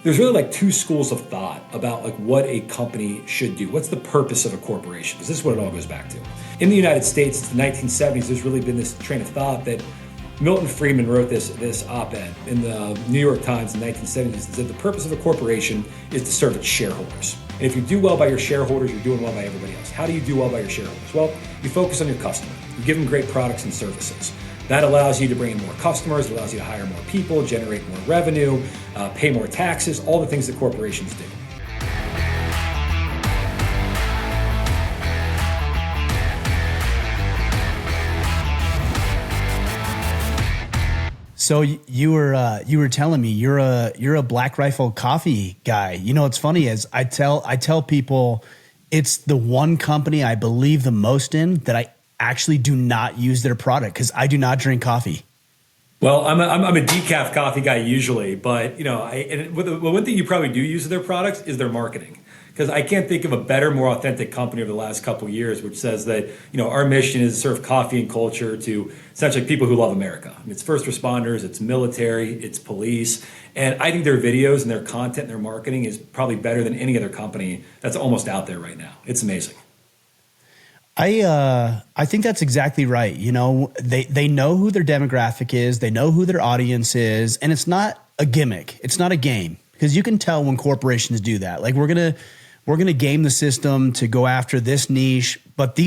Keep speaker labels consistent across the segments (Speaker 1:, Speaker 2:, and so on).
Speaker 1: there's really like two schools of thought about like what a company should do. What's the purpose of a corporation? Because this is what it all goes back to. In the United States, since the 1970s, there's really been this train of thought that Milton Friedman wrote this op-ed in the New York Times in the 1970s that said the purpose of a corporation is to serve its shareholders. And if you do well by your shareholders, you're doing well by everybody else. How do you do well by your shareholders? Well, you focus on your customer. You give them great products and services. That allows you to bring in more customers, it allows you to hire more people, generate more revenue, pay more taxes, all the things that corporations do.
Speaker 2: So you were telling me you're a Black Rifle coffee guy. You know, what's funny is I tell people it's the one company I believe the most in that I actually do not use their product because I do not drink coffee.
Speaker 1: Well, I'm a decaf coffee guy usually, but you know, one thing you probably do use of their products is their marketing. Because I can't think of a better, more authentic company over the last couple of years, which says that, you know, our mission is to serve coffee and culture to essentially people who love America. I mean, it's first responders, it's military, it's police. And I think their videos and their content and their marketing is probably better than any other company that's almost out there right now. It's amazing.
Speaker 2: I think that's exactly right. You know, they know who their demographic is, they know who their audience is, and it's not a gimmick. It's not a game. Because you can tell when corporations do that. Like we're gonna game the system to go after this niche, but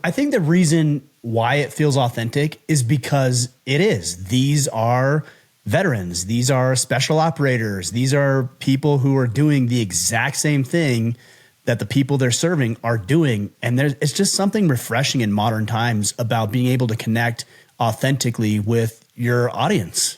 Speaker 2: I think the reason why it feels authentic is because it is. These are veterans. These are special operators. These are people who are doing the exact same thing that the people they're serving are doing. And it's just something refreshing in modern times about being able to connect authentically with your audience.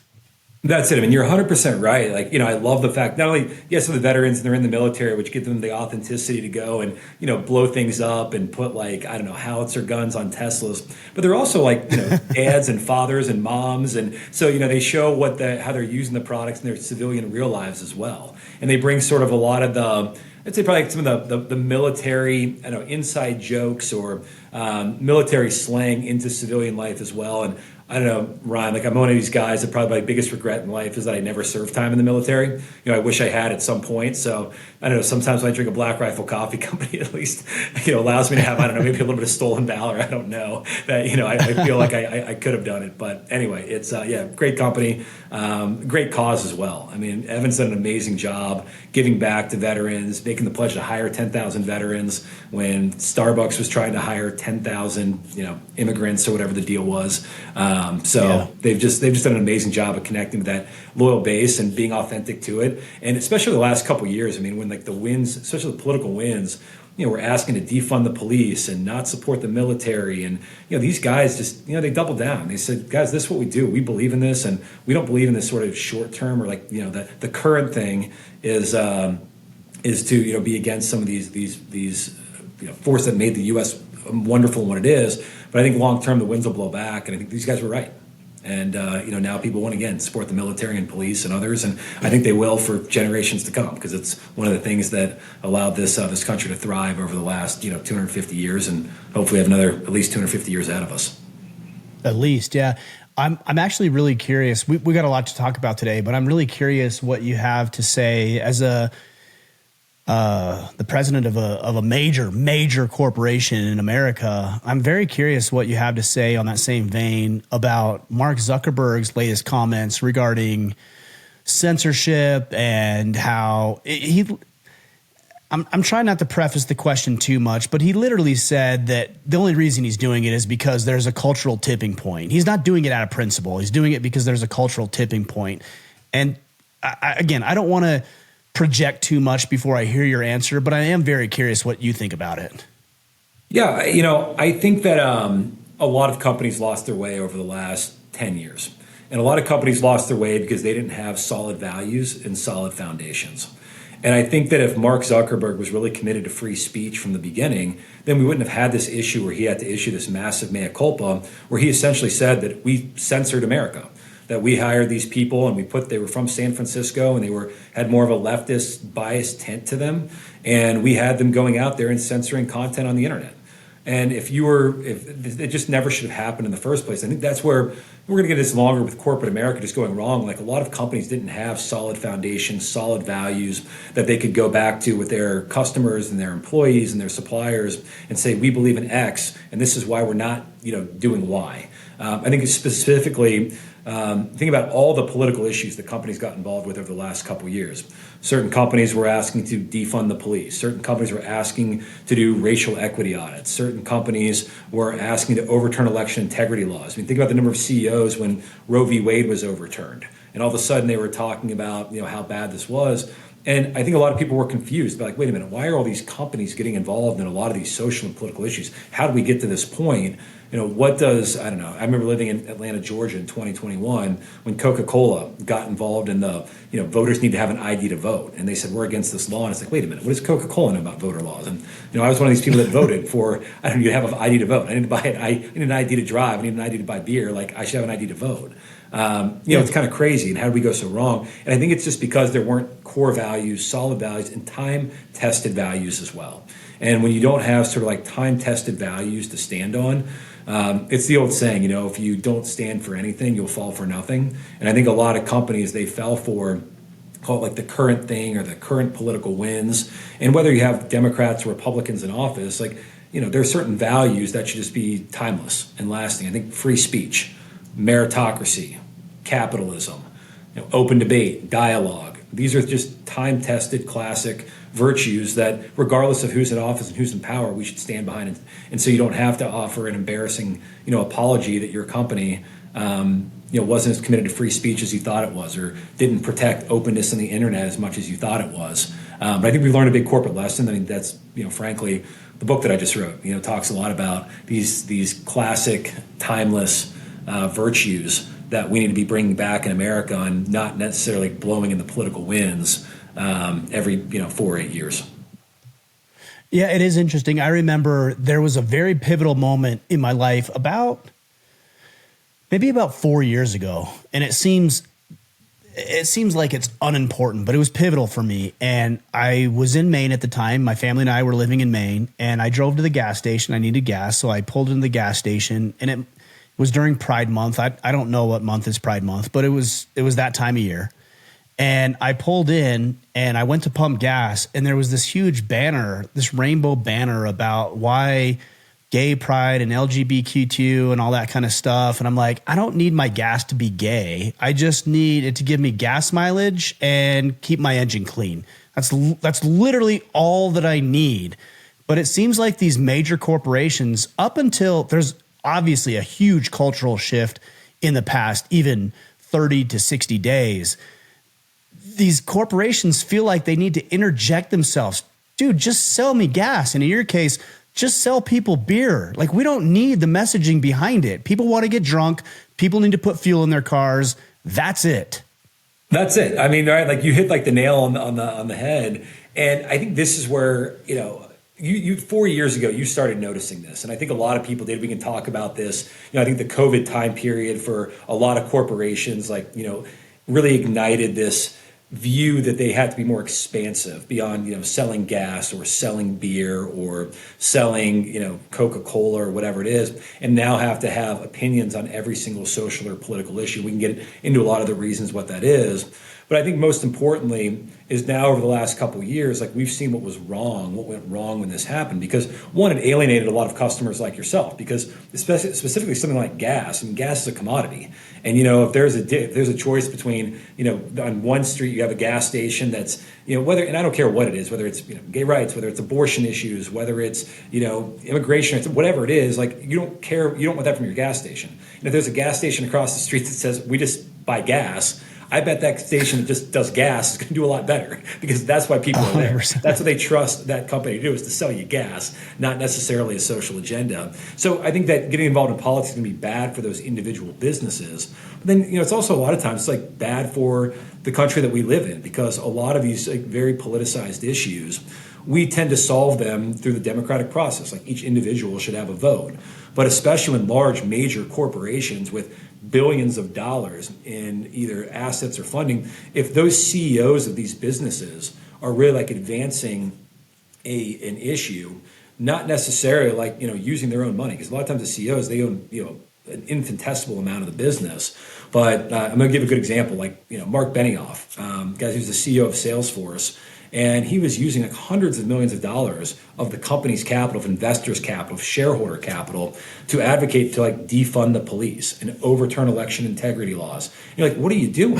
Speaker 1: That's it. I mean, you're 100% right. Like, you know, I love the fact not only, yes, for the veterans and they're in the military, which gives them the authenticity to go and, you know, blow things up and put like, I don't know, howitzer guns on Teslas, but they're also like, you know, dads and fathers and moms. And so, you know, they show how they're using the products in their civilian real lives as well. And they bring sort of a lot of I'd say probably some of the military, I don't know, inside jokes or military slang into civilian life as well. And I don't know, Ryan, like I'm one of these guys that probably my biggest regret in life is that I never served time in the military. You know, I wish I had at some point. So I don't know, sometimes when I drink a Black Rifle coffee company, at least, you know, allows me to have, I don't know, maybe a little bit of stolen valor. I don't know that, you know, I feel like I could have done it. But anyway, it's, great company, great cause as well. I mean, Evan's done an amazing job giving back to veterans, making the pledge to hire 10,000 veterans when Starbucks was trying to hire 10,000, you know, immigrants or whatever the deal was. They've just done an amazing job of connecting with that loyal base and being authentic to it. And especially the last couple of years, I mean, when like the wins, especially the political wins, you know, we're asking to defund the police and not support the military. And, you know, these guys just, you know, they doubled down. They said, guys, this is what we do. We believe in this and we don't believe in this sort of short term or like, you know, the current thing is to, you know, be against some of these you know, force that made the U.S. wonderful in what it is. But I think long term the winds will blow back, and I think these guys were right. And you know, now people want again support the military and police and others, and I think they will for generations to come because it's one of the things that allowed this country to thrive over the last 250 years, and hopefully have another at least 250 years out of us. At
Speaker 2: least, yeah. I'm actually really curious. We got a lot to talk about today, but I'm really curious what you have to say as the president of a major corporation in America. I'm very curious what you have to say on that same vein about Mark Zuckerberg's latest comments regarding censorship and how I'm trying not to preface the question too much, but he literally said that the only reason he's doing it is because there's a cultural tipping point. He's not doing it out of principle. He's doing it because there's a cultural tipping point. And I don't want to project too much before I hear your answer, but I am very curious what you think about it.
Speaker 1: Yeah, you know, I think that a lot of companies lost their way over the last 10 years. And a lot of companies lost their way because they didn't have solid values and solid foundations. And I think that if Mark Zuckerberg was really committed to free speech from the beginning, then we wouldn't have had this issue where he had to issue this massive mea culpa, where he essentially said that we censored America. That we hired these people and they were from San Francisco and they had more of a leftist biased tint to them. And we had them going out there and censoring content on the internet. And if it just never should have happened in the first place. I think that's where we're going to get this longer with corporate America just going wrong. Like a lot of companies didn't have solid foundations, solid values that they could go back to with their customers and their employees and their suppliers and say, we believe in X, and this is why we're not, doing Y. I think specifically, think about all the political issues that companies got involved with over the last couple of years. Certain companies were asking to defund the police. Certain companies were asking to do racial equity audits. Certain companies were asking to overturn election integrity laws. I mean, think about the number of CEOs when Roe v. Wade was overturned. And all of a sudden they were talking about, how bad this was. And I think a lot of people were confused. They're like, wait a minute, why are all these companies getting involved in a lot of these social and political issues? How do we get to this point? What does, I don't know, I remember living in Atlanta, Georgia in 2021 when Coca-Cola got involved in the, voters need to have an ID to vote. And they said, we're against this law. And it's like, wait a minute, what does Coca-Cola know about voter laws? And, I was one of these people that voted for, I don't need to have an ID to vote. I need to buy it. I need an ID to drive. I need an ID to buy beer. Like I should have an ID to vote. It's kind of crazy. And how did we go so wrong? And I think it's just because there weren't core values, solid values, and time-tested values as well. And when you don't have sort of like time-tested values to stand on, it's the old saying, if you don't stand for anything, you'll fall for nothing. And I think a lot of companies, they fell for, call it like the current thing or the current political wins. And whether you have Democrats or Republicans in office, there are certain values that should just be timeless and lasting. I think free speech, meritocracy, capitalism, open debate, dialogue. These are just time-tested classic virtues that regardless of who's in office and who's in power, we should stand behind. And so you don't have to offer an embarrassing, apology that your company, wasn't as committed to free speech as you thought it was, or didn't protect openness on the internet as much as you thought it was. But I think we've learned a big corporate lesson. I mean, that's, frankly, the book that I just wrote, talks a lot about these classic, timeless virtues that we need to be bringing back in America and not necessarily blowing in the political winds every 4 or 8 years.
Speaker 2: Yeah, it is interesting. I remember there was a very pivotal moment in my life about 4 years ago, and it seems like it's unimportant, but it was pivotal for me. And I was in Maine at the time. My family and I were living in Maine, and I drove to the gas station. I needed gas, so I pulled into the gas station, and it was during Pride Month. I don't know what month is Pride Month, but it was that time of year. And I pulled in and I went to pump gas, and there was this huge banner, this rainbow banner about why gay pride and LGBTQ and all that kind of stuff. And I'm like, I don't need my gas to be gay. I just need it to give me gas mileage and keep my engine clean. That's literally all that I need. But it seems like these major corporations, up until there's obviously a huge cultural shift in the past, even 30 to 60 days, these corporations feel like they need to interject themselves. Dude, just sell me gas. And in your case, just sell people beer. Like, we don't need the messaging behind it. People want to get drunk. People need to put fuel in their cars. That's it.
Speaker 1: That's it. I mean, right? Like you hit like the nail on the head. And I think this is where, you 4 years ago, you started noticing this. And I think a lot of people did. We can talk about this. I think the COVID time period for a lot of corporations, really ignited this view that they had to be more expansive beyond, selling gas or selling beer or selling, Coca-Cola or whatever it is, and now have to have opinions on every single social or political issue. We can get into a lot of the reasons what that is. But I think most importantly is now over the last couple of years, we've seen what went wrong when this happened. Because one, it alienated a lot of customers like yourself. Because specifically something like gas, gas is a commodity. And if there's a choice between on one street you have a gas station that's whether, and I don't care what it is, whether it's gay rights, whether it's abortion issues, whether it's immigration, whatever it is, you don't care, you don't want that from your gas station. And if there's a gas station across the street that says we just buy gas, I bet that station that just does gas is going to do a lot better, because that's why people are there.
Speaker 2: 100%.
Speaker 1: That's what they trust that company to do, is to sell you gas, not necessarily a social agenda. So I think that getting involved in politics can be bad for those individual businesses. But then, it's also a lot of times it's bad for the country that we live in, because a lot of these very politicized issues, we tend to solve them through the democratic process. Each individual should have a vote. But especially when large major corporations with billions of dollars in either assets or funding, if those CEOs of these businesses are really advancing an issue not necessarily like, using their own money. Because a lot of times the CEOs, they own, an infinitesimal amount of the business. But I'm going to give a good example, like, Mark Benioff, guys who's the CEO of Salesforce. And he was using like hundreds of millions of dollars of the company's capital, of investors' capital, of shareholder capital to advocate to like defund the police and overturn election integrity laws. You're like, what are you doing?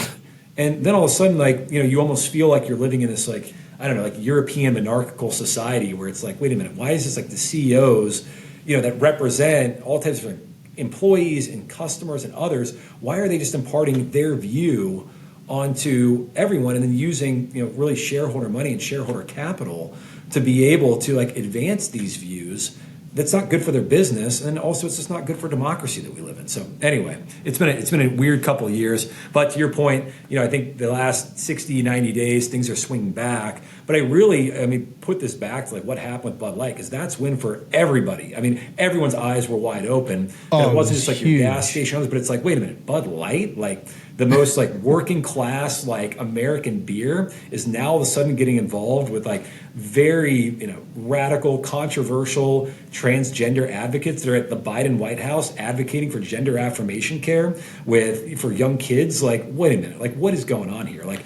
Speaker 1: And then all of a sudden, like, you almost feel like you're living in this, like, I don't know, like European monarchical society where it's like, wait a minute, why is this like the CEOs, that represent all types of employees and customers and others, why are they just imparting their view onto everyone and then using really shareholder money and shareholder capital to be able to like advance these views? That's not good for their business, and also it's just not good for democracy that we live in. So anyway, it's been a weird couple of years, but to your point, I think the last 60, 90 days things are swinging back. But I put this back to like what happened with Bud Light, because that's win for everybody. I mean, everyone's eyes were wide open. It wasn't just like
Speaker 2: huge.
Speaker 1: your gas station owners, but it's like, wait a minute, Bud Light, like the most like working class like American beer, is now all of a sudden getting involved with like very radical, controversial transgender advocates that are at the Biden White House advocating for gender affirmation care for young kids. Like, wait a minute, like what is going on here? Like,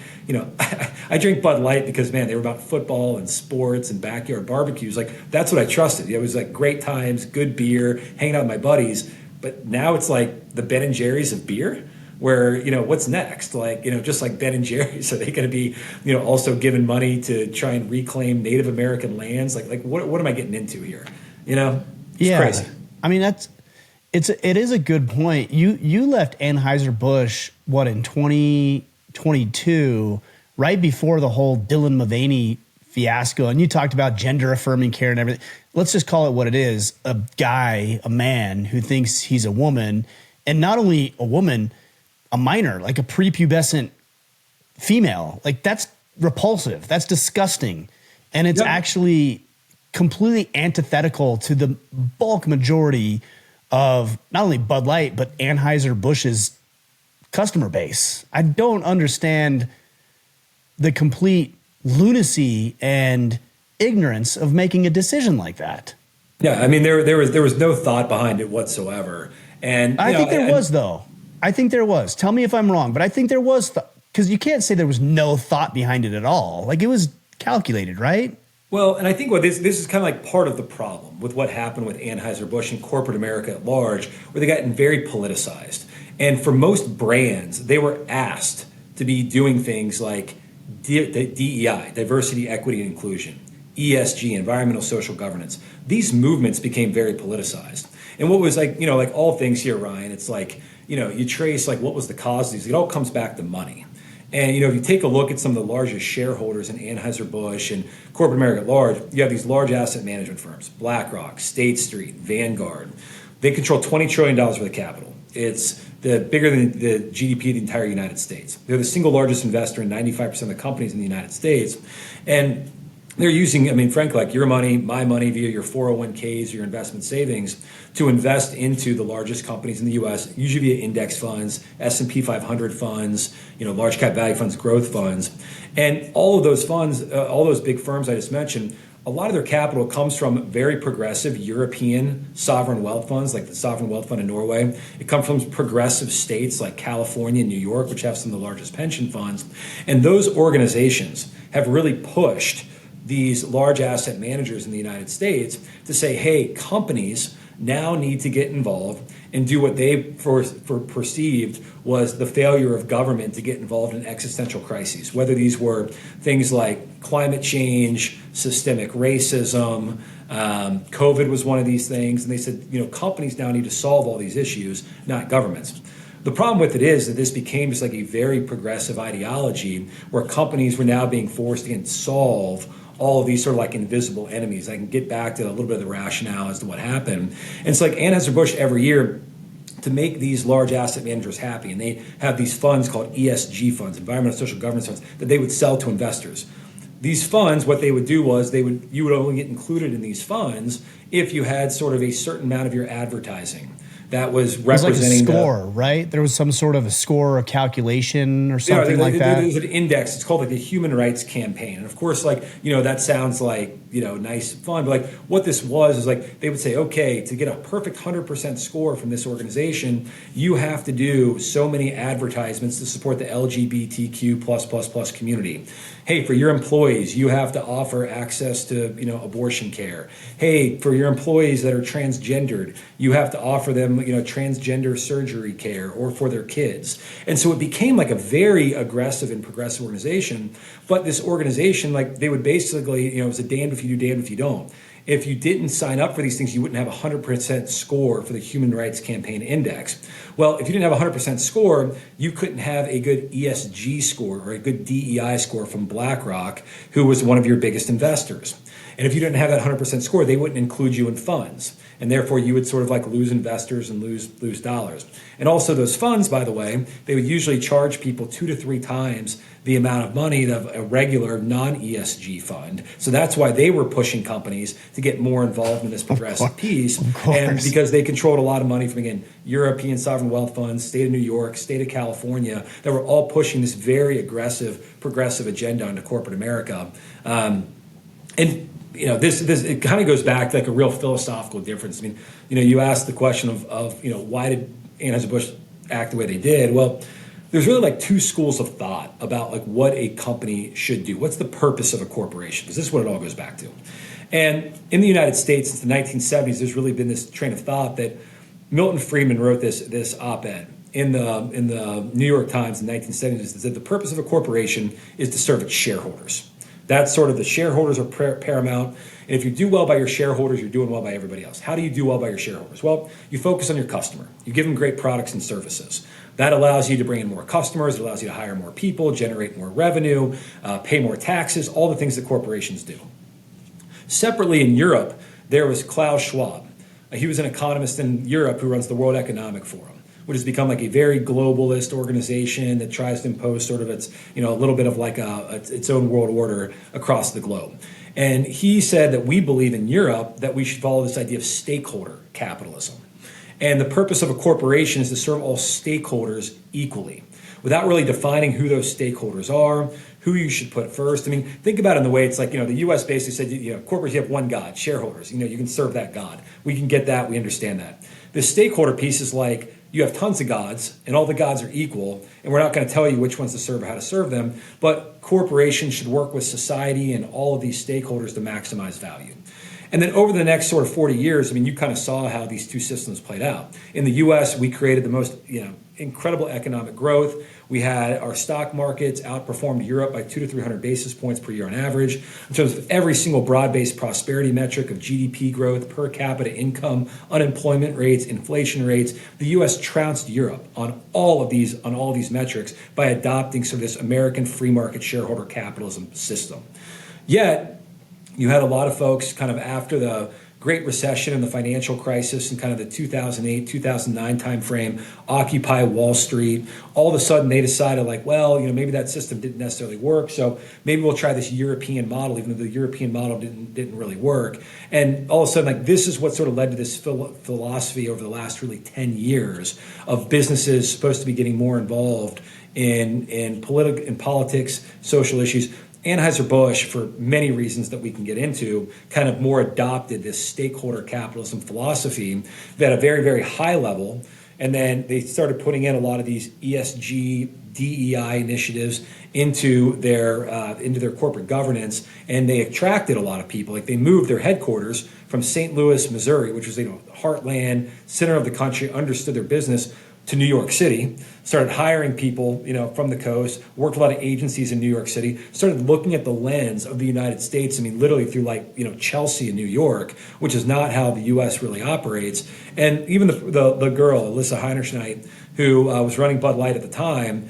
Speaker 1: I drink Bud Light because, man, they were about football and sports and backyard barbecues. Like, that's what I trusted. It was like great times, good beer, hanging out with my buddies. But now it's like the Ben and Jerry's of beer, where, what's next? Like, just like Ben and Jerry's, are they going to be, also given money to try and reclaim Native American lands? Like what am I getting into here? It's crazy.
Speaker 2: I mean, it is a good point. You left Anheuser-Busch, in 2022, right before the whole Dylan Mulvaney fiasco, and you talked about gender affirming care and everything. Let's just call it what it is: a man who thinks he's a woman, and not only a woman, a minor, like a prepubescent female. Like, that's repulsive. That's disgusting. And it's actually completely antithetical to the bulk majority of not only Bud Light, but Anheuser-Busch's customer base. I don't understand the complete lunacy and ignorance of making a decision like that.
Speaker 1: Yeah, I mean, there was no thought behind it whatsoever. And
Speaker 2: I think there was, though. I think there was. Tell me if I'm wrong, but I think there was, because you can't say there was no thought behind it at all. Like, it was calculated, right?
Speaker 1: Well, and I think this is kind of like part of the problem with what happened with Anheuser-Busch and corporate America at large, where they got very politicized. And for most brands, they were asked to be doing things like DEI, diversity, equity, and inclusion, ESG, environmental, social governance. These movements became very politicized. And what was like, like all things here, Ryan, it's like, you trace like what was the cause of these. It all comes back to money. And, if you take a look at some of the largest shareholders in Anheuser-Busch and corporate America at large, you have these large asset management firms: BlackRock, State Street, Vanguard. They control $20 trillion worth of capital. It's bigger than the GDP of the entire United States. They're the single largest investor in 95% of the companies in the United States. And they're using, frankly, like your money, my money via your 401ks, your investment savings, to invest into the largest companies in the U.S., usually via index funds, S&P 500 funds, large cap value funds, growth funds. And all of those funds, all those big firms I just mentioned, a lot of their capital comes from very progressive European sovereign wealth funds, like the Sovereign Wealth Fund in Norway. It comes from progressive states like California and New York, which have some of the largest pension funds. And those organizations have really pushed these large asset managers in the United States to say, hey, companies now need to get involved and do what they perceived was the failure of government to get involved in existential crises, whether these were things like climate change, systemic racism, COVID was one of these things. And they said, companies now need to solve all these issues, not governments. The problem with it is that this became just like a very progressive ideology where companies were now being forced to solve all of these sort of like invisible enemies. I can get back to a little bit of the rationale as to what happened. And it's like Anheuser-Busch every year, to make these large asset managers happy, and they have these funds called ESG funds, environmental social governance funds, that they would sell to investors. These funds, what they would do was you would only get included in these funds if you had sort of a certain amount of your advertising that was
Speaker 2: It was like a
Speaker 1: representing
Speaker 2: score, right? There was some sort of a score or calculation or
Speaker 1: Yeah,
Speaker 2: something like that.
Speaker 1: there's an index. It's called like the Human Rights Campaign, and of course, like that sounds like nice, fun. But like what this was is like they would say, okay, to get a perfect 100% score from this organization, you have to do so many advertisements to support the LGBTQ plus community. Hey, for your employees, you have to offer access to abortion care. Hey, for your employees that are transgendered, you have to offer them transgender surgery care or for their kids. And so it became like a very aggressive and progressive organization. But this organization, like they would basically, it was a damned if you do, damned if you don't. If you didn't sign up for these things, you wouldn't have a 100% score for the Human Rights Campaign Index. Well, if you didn't have a 100% score, you couldn't have a good ESG score or a good DEI score from BlackRock, who was one of your biggest investors. And if you didn't have that 100% score, they wouldn't include you in funds. And therefore, you would sort of like lose investors and lose dollars. And also those funds, by the way, they would usually charge people 2 to 3 times the amount of money of a regular non-ESG fund. So that's why they were pushing companies to get more involved in this progressive piece. And because they controlled a lot of money from, again, European sovereign wealth funds, state of New York, state of California, that were all pushing this very aggressive, progressive agenda into corporate America. This it kind of goes back to like a real philosophical difference. I mean, you asked the question of why did Anheuser-Busch act the way they did? Well, there's really like 2 schools of thought about like what a company should do. What's the purpose of a corporation? Because this is what it all goes back to. And in the United States, since the 1970s, there's really been this train of thought that Milton Friedman wrote this op-ed in the New York Times in the 1970s that said the purpose of a corporation is to serve its shareholders. That's sort of the shareholders are paramount. And if you do well by your shareholders, you're doing well by everybody else. How do you do well by your shareholders? Well, you focus on your customer. You give them great products and services. That allows you to bring in more customers. It allows you to hire more people, generate more revenue, pay more taxes, all the things that corporations do. Separately in Europe, there was Klaus Schwab. He was an economist in Europe who runs the World Economic Forum, which has become like a very globalist organization that tries to impose sort of its, a little bit of like its own world order across the globe. And he said that we believe in Europe that we should follow this idea of stakeholder capitalism. And the purpose of a corporation is to serve all stakeholders equally, without really defining who those stakeholders are, who you should put first. I mean, think about it in the way it's like, the U.S. basically said, corporates, you have one God, shareholders. You can serve that God. We can get that. We understand that. The stakeholder piece is like, you have tons of gods, and all the gods are equal, and we're not going to tell you which ones to serve or how to serve them, but corporations should work with society and all of these stakeholders to maximize value. And then over the next sort of 40 years, you kind of saw how these 2 systems played out. In the U.S., we created the most, incredible economic growth. We had our stock markets outperformed Europe by 200 to 300 basis points per year on average. In terms of every single broad-based prosperity metric of GDP growth, per capita income, unemployment rates, inflation rates, the U.S. trounced Europe on all of these metrics by adopting sort of this American free market shareholder capitalism system. Yet, you had a lot of folks kind of after the Great Recession and the financial crisis and kind of the 2008, 2009 timeframe, Occupy Wall Street. All of a sudden they decided like, well, maybe that system didn't necessarily work. So maybe we'll try this European model, even though the European model didn't really work. And all of a sudden, like this is what sort of led to this philosophy over the last really 10 years of businesses supposed to be getting more involved in politics, social issues. Anheuser-Busch, for many reasons that we can get into, kind of more adopted this stakeholder capitalism philosophy at a very, very high level. And then they started putting in a lot of these ESG, DEI initiatives into their corporate governance, and they attracted a lot of people. Like they moved their headquarters from St. Louis, Missouri, which was heartland, center of the country, understood their business, to New York City, started hiring people, from the coast, worked with a lot of agencies in New York City, started looking at the lens of the United States, literally through Chelsea and New York, which is not how the U.S. really operates. And even the girl, Alyssa Heinerschneit, who was running Bud Light at the time,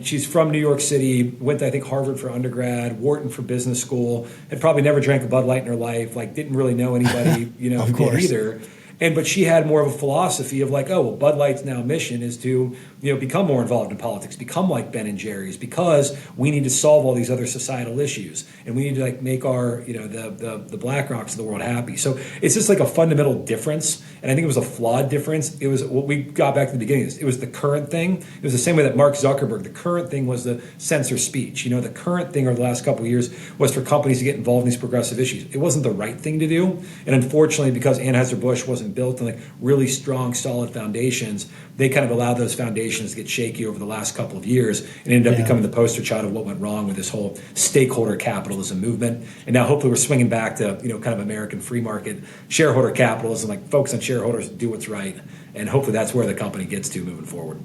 Speaker 1: she's from New York City, went to, I think, Harvard for undergrad, Wharton for business school, had probably never drank a Bud Light in her life, didn't really know anybody, who did either. But she had more of a philosophy of like, oh, well, Bud Light's now mission is to, become more involved in politics, become like Ben and Jerry's, because we need to solve all these other societal issues, and we need to like make our, the BlackRocks of the world happy. So it's just like a fundamental difference, and I think it was a flawed difference. It was what we got back to the beginning. It was the current thing. It was the same way that Mark Zuckerberg, the current thing was the censor speech. The current thing over the last couple of years was for companies to get involved in these progressive issues. It wasn't the right thing to do, and unfortunately, because Anheuser-Busch wasn't built on like really strong, solid foundations, they kind of allowed those foundations to get shaky over the last couple of years and ended up becoming the poster child of what went wrong with this whole stakeholder capitalism movement. And now hopefully we're swinging back to, kind of American free market shareholder capitalism, like focus on shareholders, do what's right. And hopefully that's where the company gets to moving forward.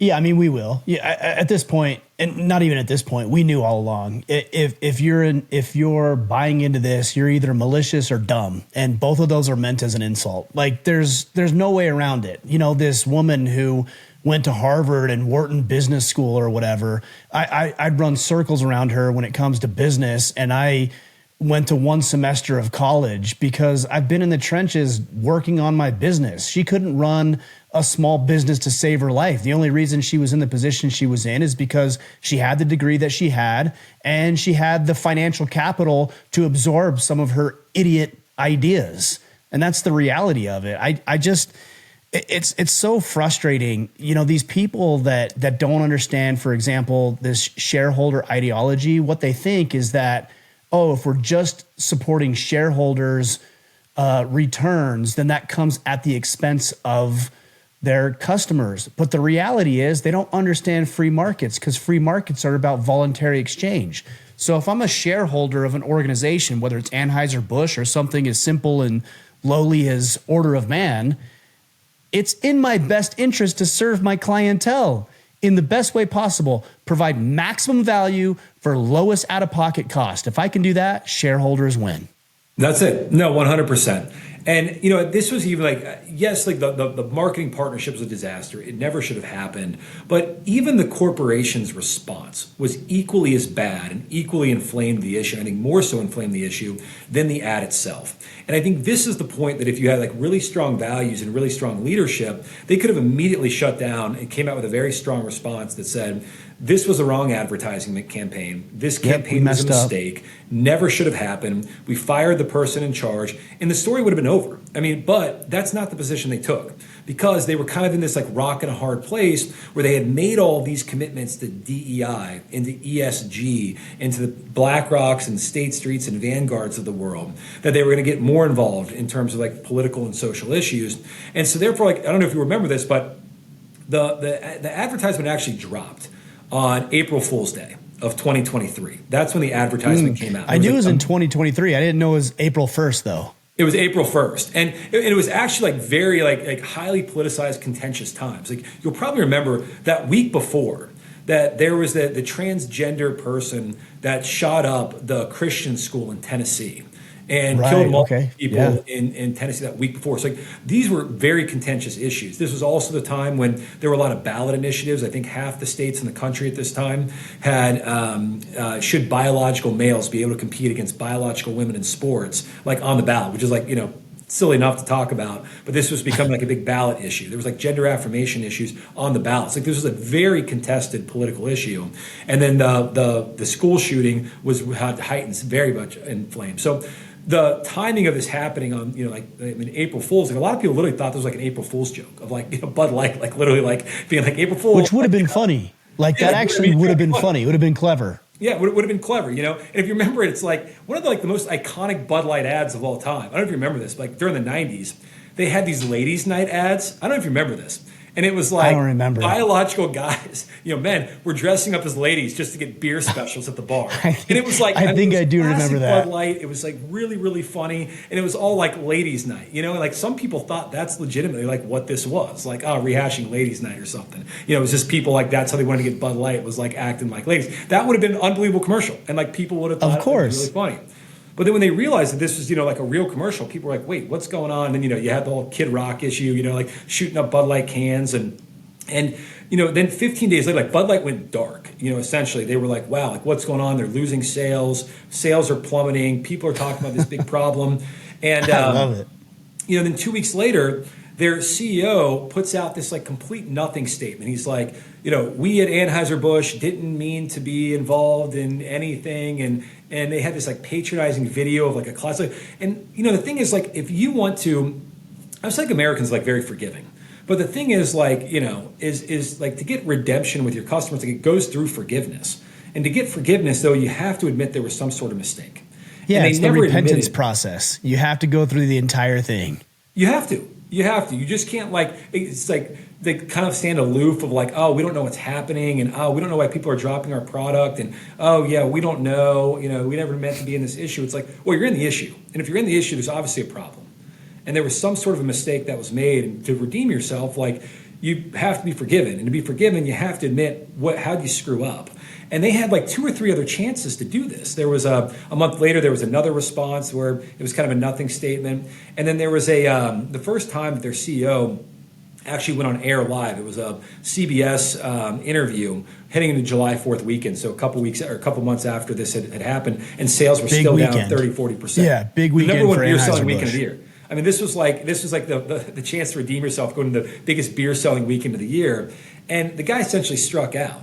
Speaker 2: Yeah, I mean, we will. Yeah, at this point, and not even at this point, we knew all along. If you're buying into this, you're either malicious or dumb, and both of those are meant as an insult. Like, there's no way around it. This woman who went to Harvard and Wharton Business School or whatever, I'd run circles around her when it comes to business, and I went to one semester of college because I've been in the trenches working on my business. She couldn't run a small business to save her life. The only reason she was in the position she was in is because she had the degree that she had, and she had the financial capital to absorb some of her idiot ideas. And that's the reality of it. It's so frustrating. These people that don't understand, for example, this shareholder ideology, what they think is that, if we're just supporting shareholders' returns, then that comes at the expense of their customers. But the reality is they don't understand free markets, because free markets are about voluntary exchange. So if I'm a shareholder of an organization, whether it's Anheuser-Busch or something as simple and lowly as Order of Man, it's in my best interest to serve my clientele in the best way possible, provide maximum value for lowest out-of-pocket cost. If I can do that, shareholders win.
Speaker 1: That's it. No, 100%. And, this was even like, yes, like the marketing partnership was a disaster. It never should have happened. But even the corporation's response was equally as bad and equally inflamed the issue. I think more so inflamed the issue than the ad itself. And I think this is the point that if you had like really strong values and really strong leadership, they could have immediately shut down and came out with a very strong response that said, this was a wrong advertising campaign. This campaign was a mistake. Never should have happened. We fired the person in charge, and the story would have been over. But that's not the position they took, because they were kind of in this like rock and a hard place where they had made all these commitments to DEI and to ESG and to the BlackRocks and State Streets and Vanguards of the world, that they were going to get more involved in terms of like political and social issues. And so therefore, like, I don't know if you remember this, but the advertisement actually dropped on April Fool's Day of 2023. That's when the advertisement came out.
Speaker 2: I knew it was in 2023. I didn't know it was April 1st, though.
Speaker 1: It was April 1st. And it was actually like very like highly politicized, contentious times. Like, you'll probably remember that week before that there was the transgender person that shot up the Christian school in Tennessee and killed multiple people in Tennessee that week before. So like, these were very contentious issues. This was also the time when there were a lot of ballot initiatives. I think half the states in the country at this time had should biological males be able to compete against biological women in sports, like on the ballot, which is like, silly enough to talk about, but this was becoming like a big ballot issue. There was like gender affirmation issues on the ballots. Like, this was a very contested political issue. And then the school shooting had heightened very much inflamed. So the timing of this happening on, April Fool's, like, a lot of people literally thought this was like an April Fool's joke of like, Bud Light, like literally like being like April Fool's.
Speaker 2: Which would have been funny. Like, that actually would have been funny. It would have been clever.
Speaker 1: Yeah, it would have been clever, And if you remember it, it's like one of the most iconic Bud Light ads of all time. I don't know if you remember this, but like during the 90s, they had these ladies' night ads. I don't know if you remember this. And it was like,
Speaker 2: I don't remember.
Speaker 1: Biological guys, men were dressing up as ladies just to get beer specials at the bar. And it was like,
Speaker 2: I think I do remember that.
Speaker 1: Bud Light. It was like really, really funny. And it was all like ladies' night, and like some people thought that's legitimately like what this was, like, rehashing ladies' night or something. It was just people like, that's how they wanted to get Bud Light, was like acting like ladies. That would have been an unbelievable commercial. And like people would have thought it was really funny. But then when they realized that this was, like a real commercial, people were like, wait, what's going on? And then, you had the whole Kid Rock issue, like shooting up Bud Light cans and then 15 days later, like Bud Light went dark, essentially. They were like, wow, like what's going on? They're losing sales. Sales are plummeting. People are talking about this big problem. And
Speaker 2: I love it.
Speaker 1: then 2 weeks later, their CEO puts out this like complete nothing statement. He's like, we at Anheuser-Busch didn't mean to be involved in anything. And they had this like patronizing video of like a class. And, the thing is like, if you want to, I was like Americans like very forgiving. But the thing is like, is like to get redemption with your customers, like it goes through forgiveness. And to get forgiveness, though, you have to admit there was some sort of mistake.
Speaker 2: Yeah, it's the repentance process. You have to go through the entire thing.
Speaker 1: You have to. You just can't it's like they kind of stand aloof of like, oh, we don't know what's happening, and oh, we don't know why people are dropping our product, and oh yeah, we don't know, we never meant to be in this issue. It's like, well, you're in the issue. And if you're in the issue, there's obviously a problem. And there was some sort of a mistake that was made, and to redeem yourself, like you have to be forgiven. And to be forgiven, you have to admit how do you screw up. And they had like 2 or 3 other chances to do this. There was a month later, there was another response where it was kind of a nothing statement. And then there was the first time that their CEO actually went on air live. It was a CBS interview heading into July 4th weekend. So a couple months after this had happened, and sales were still down 30-40%.
Speaker 2: Yeah, big weekend.
Speaker 1: The number one
Speaker 2: for
Speaker 1: beer selling
Speaker 2: Anheuser-Busch.
Speaker 1: weekend of the year. I mean, this was like the chance to redeem yourself, going to the biggest beer selling weekend of the year. And the guy essentially struck out.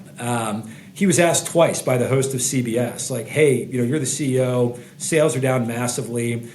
Speaker 1: He was asked twice by the host of CBS, like, hey, you're the CEO, sales are down massively.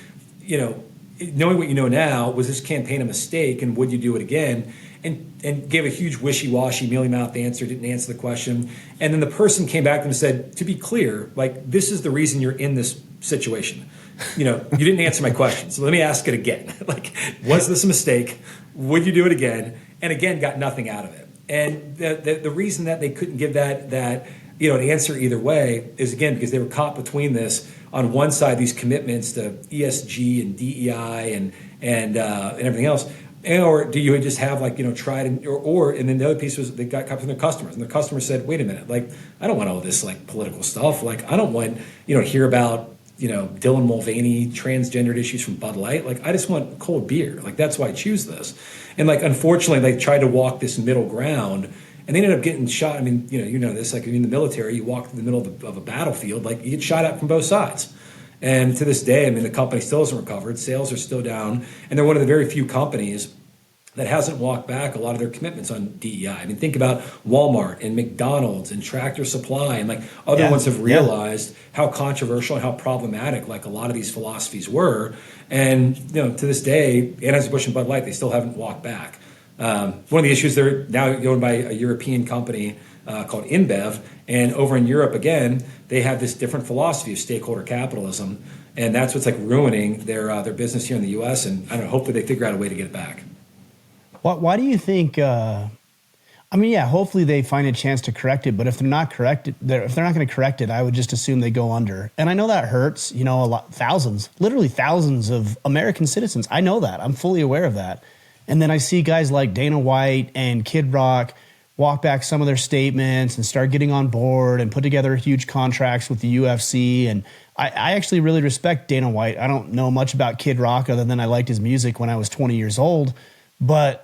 Speaker 1: Knowing what you know now, was this campaign a mistake, and would you do it again? And gave a huge wishy-washy, mealy-mouthed answer, didn't answer the question. And then the person came back and said, to be clear, like, this is the reason you're in this situation. You didn't answer my question, so let me ask it again. Like, was this a mistake? Would you do it again? And again, got nothing out of it. And the reason that they couldn't give that an answer either way is, again, because they were caught between this. On one side, these commitments to ESG and DEI and everything else, or do you just have tried and then the other piece was they got caught from their customers, and their customers said, wait a minute, like I don't want all this like political stuff, like I don't want hear about Dylan Mulvaney transgendered issues from Bud Light. Like I just want cold beer. Like that's why I choose this. And like unfortunately, they tried to walk this middle ground, and they ended up getting shot. I mean, you know this. Like in the military, you walk through the middle of a battlefield, like you get shot at from both sides. And to this day, I mean, the company still hasn't recovered. Sales are still down, and they're one of the very few companies that hasn't walked back a lot of their commitments on DEI. I mean, think about Walmart and McDonald's and Tractor Supply, and like other ones have realized how controversial and how problematic like a lot of these philosophies were. And to this day, Anheuser-Busch and Bud Light, they still haven't walked back. One of the issues, they're now owned by a European company called InBev, and over in Europe again, they have this different philosophy of stakeholder capitalism, and that's what's like ruining their business here in the U.S. And I don't know, hopefully they figure out a way to get it back.
Speaker 2: Why do you think? Hopefully they find a chance to correct it. But if they're not going to correct it, I would just assume they go under. And I know that hurts. Literally thousands of American citizens. I know that. I'm fully aware of that. And then I see guys like Dana White and Kid Rock walk back some of their statements and start getting on board and put together huge contracts with the UFC. And I actually really respect Dana White. I don't know much about Kid Rock other than I liked his music when I was 20 years old. But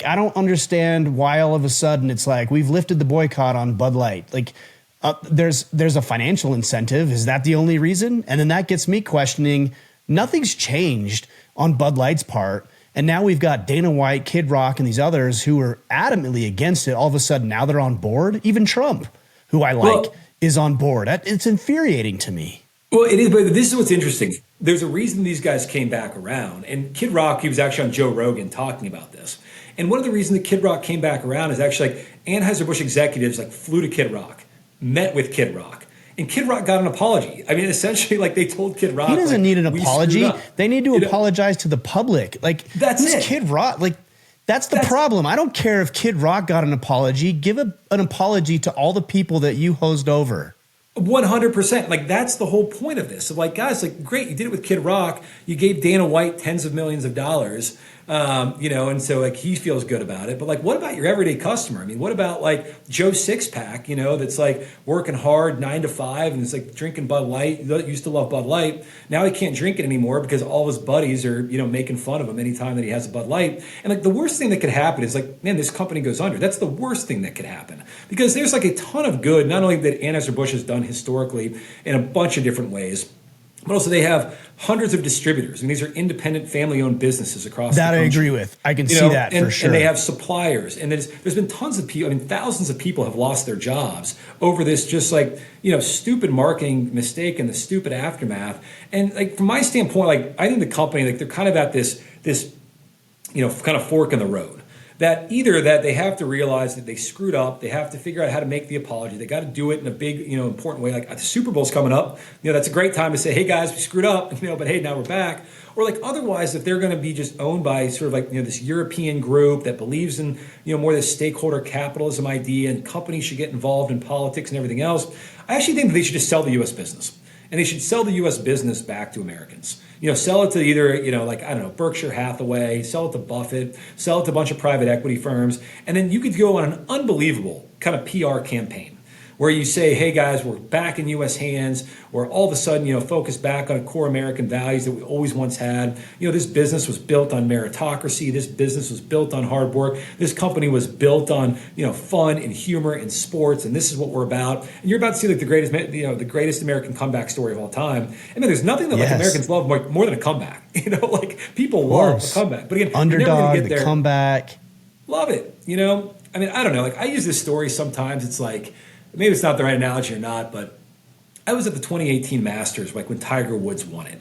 Speaker 2: I don't understand why all of a sudden it's like we've lifted the boycott on Bud Light. Like there's a financial incentive. Is that the only reason? And then that gets me questioning. Nothing's changed on Bud Light's part. And now we've got Dana White, Kid Rock, and these others who were adamantly against it. All of a sudden now they're on board. Even Trump, who I like, is on board. It's infuriating to me.
Speaker 1: Well, it is, but this is what's interesting. There's a reason these guys came back around. And Kid Rock, he was actually on Joe Rogan talking about this. And one of the reasons that Kid Rock came back around is actually like Anheuser-Busch executives like flew to Kid Rock, met with Kid Rock, and Kid Rock got an apology. I mean, essentially, like they told Kid Rock,
Speaker 2: he doesn't need an apology. They need to apologize to the public. Like
Speaker 1: that's it.
Speaker 2: Kid Rock. Like that's the problem. I don't care if Kid Rock got an apology. Give an apology to all the people that you hosed over.
Speaker 1: 100%. Like that's the whole point of this. So like, guys, like great, you did it with Kid Rock. You gave Dana White tens of millions of dollars. And so like he feels good about it. But like, what about your everyday customer? I mean, what about like Joe Sixpack, that's like working hard 9 to 5 and it's like drinking Bud Light. He used to love Bud Light. Now he can't drink it anymore because all his buddies are, making fun of him anytime that he has a Bud Light. And like the worst thing that could happen is like, man, this company goes under. That's the worst thing that could happen because there's like a ton of good, not only that Anheuser-Busch has done historically in a bunch of different ways, But also they have hundreds of distributors, and these are independent family-owned businesses across
Speaker 2: that
Speaker 1: the country.
Speaker 2: I agree with. I can see that for sure.
Speaker 1: And they have suppliers, and there's been tons of people. I mean, thousands of people have lost their jobs over this, just like stupid marketing mistake and the stupid aftermath. And like from my standpoint, like I think the company, like they're kind of at this kind of fork in the road. That either that they have to realize that they screwed up, they have to figure out how to make the apology. They got to do it in a big, important way. Like the Super Bowl's coming up, that's a great time to say, "Hey guys, we screwed up," but hey, now we're back. Or like otherwise, if they're going to be just owned by sort of like this European group that believes in more this stakeholder capitalism idea, and companies should get involved in politics and everything else, I actually think that they should just sell the U.S. business. And they should sell the U.S. business back to Americans. Sell it to either, like, I don't know, Berkshire Hathaway, sell it to Buffett, sell it to a bunch of private equity firms. And then you could go on an unbelievable kind of PR campaign where you say, "Hey guys, we're back in U.S. hands. We're all of a sudden, focused back on core American values that we always once had. This business was built on meritocracy. This business was built on hard work. This company was built on, fun and humor and sports. And this is what we're about." And you're about to see like the greatest American comeback story of all time. I mean, there's nothing that like Americans love more than a comeback. Like people love a comeback. But again,
Speaker 2: underdog,
Speaker 1: you're never gonna get there.
Speaker 2: The comeback.
Speaker 1: Love it. I mean, I don't know. Like I use this story sometimes. It's like, maybe it's not the right analogy or not, but I was at the 2018 Masters, like when Tiger Woods won it.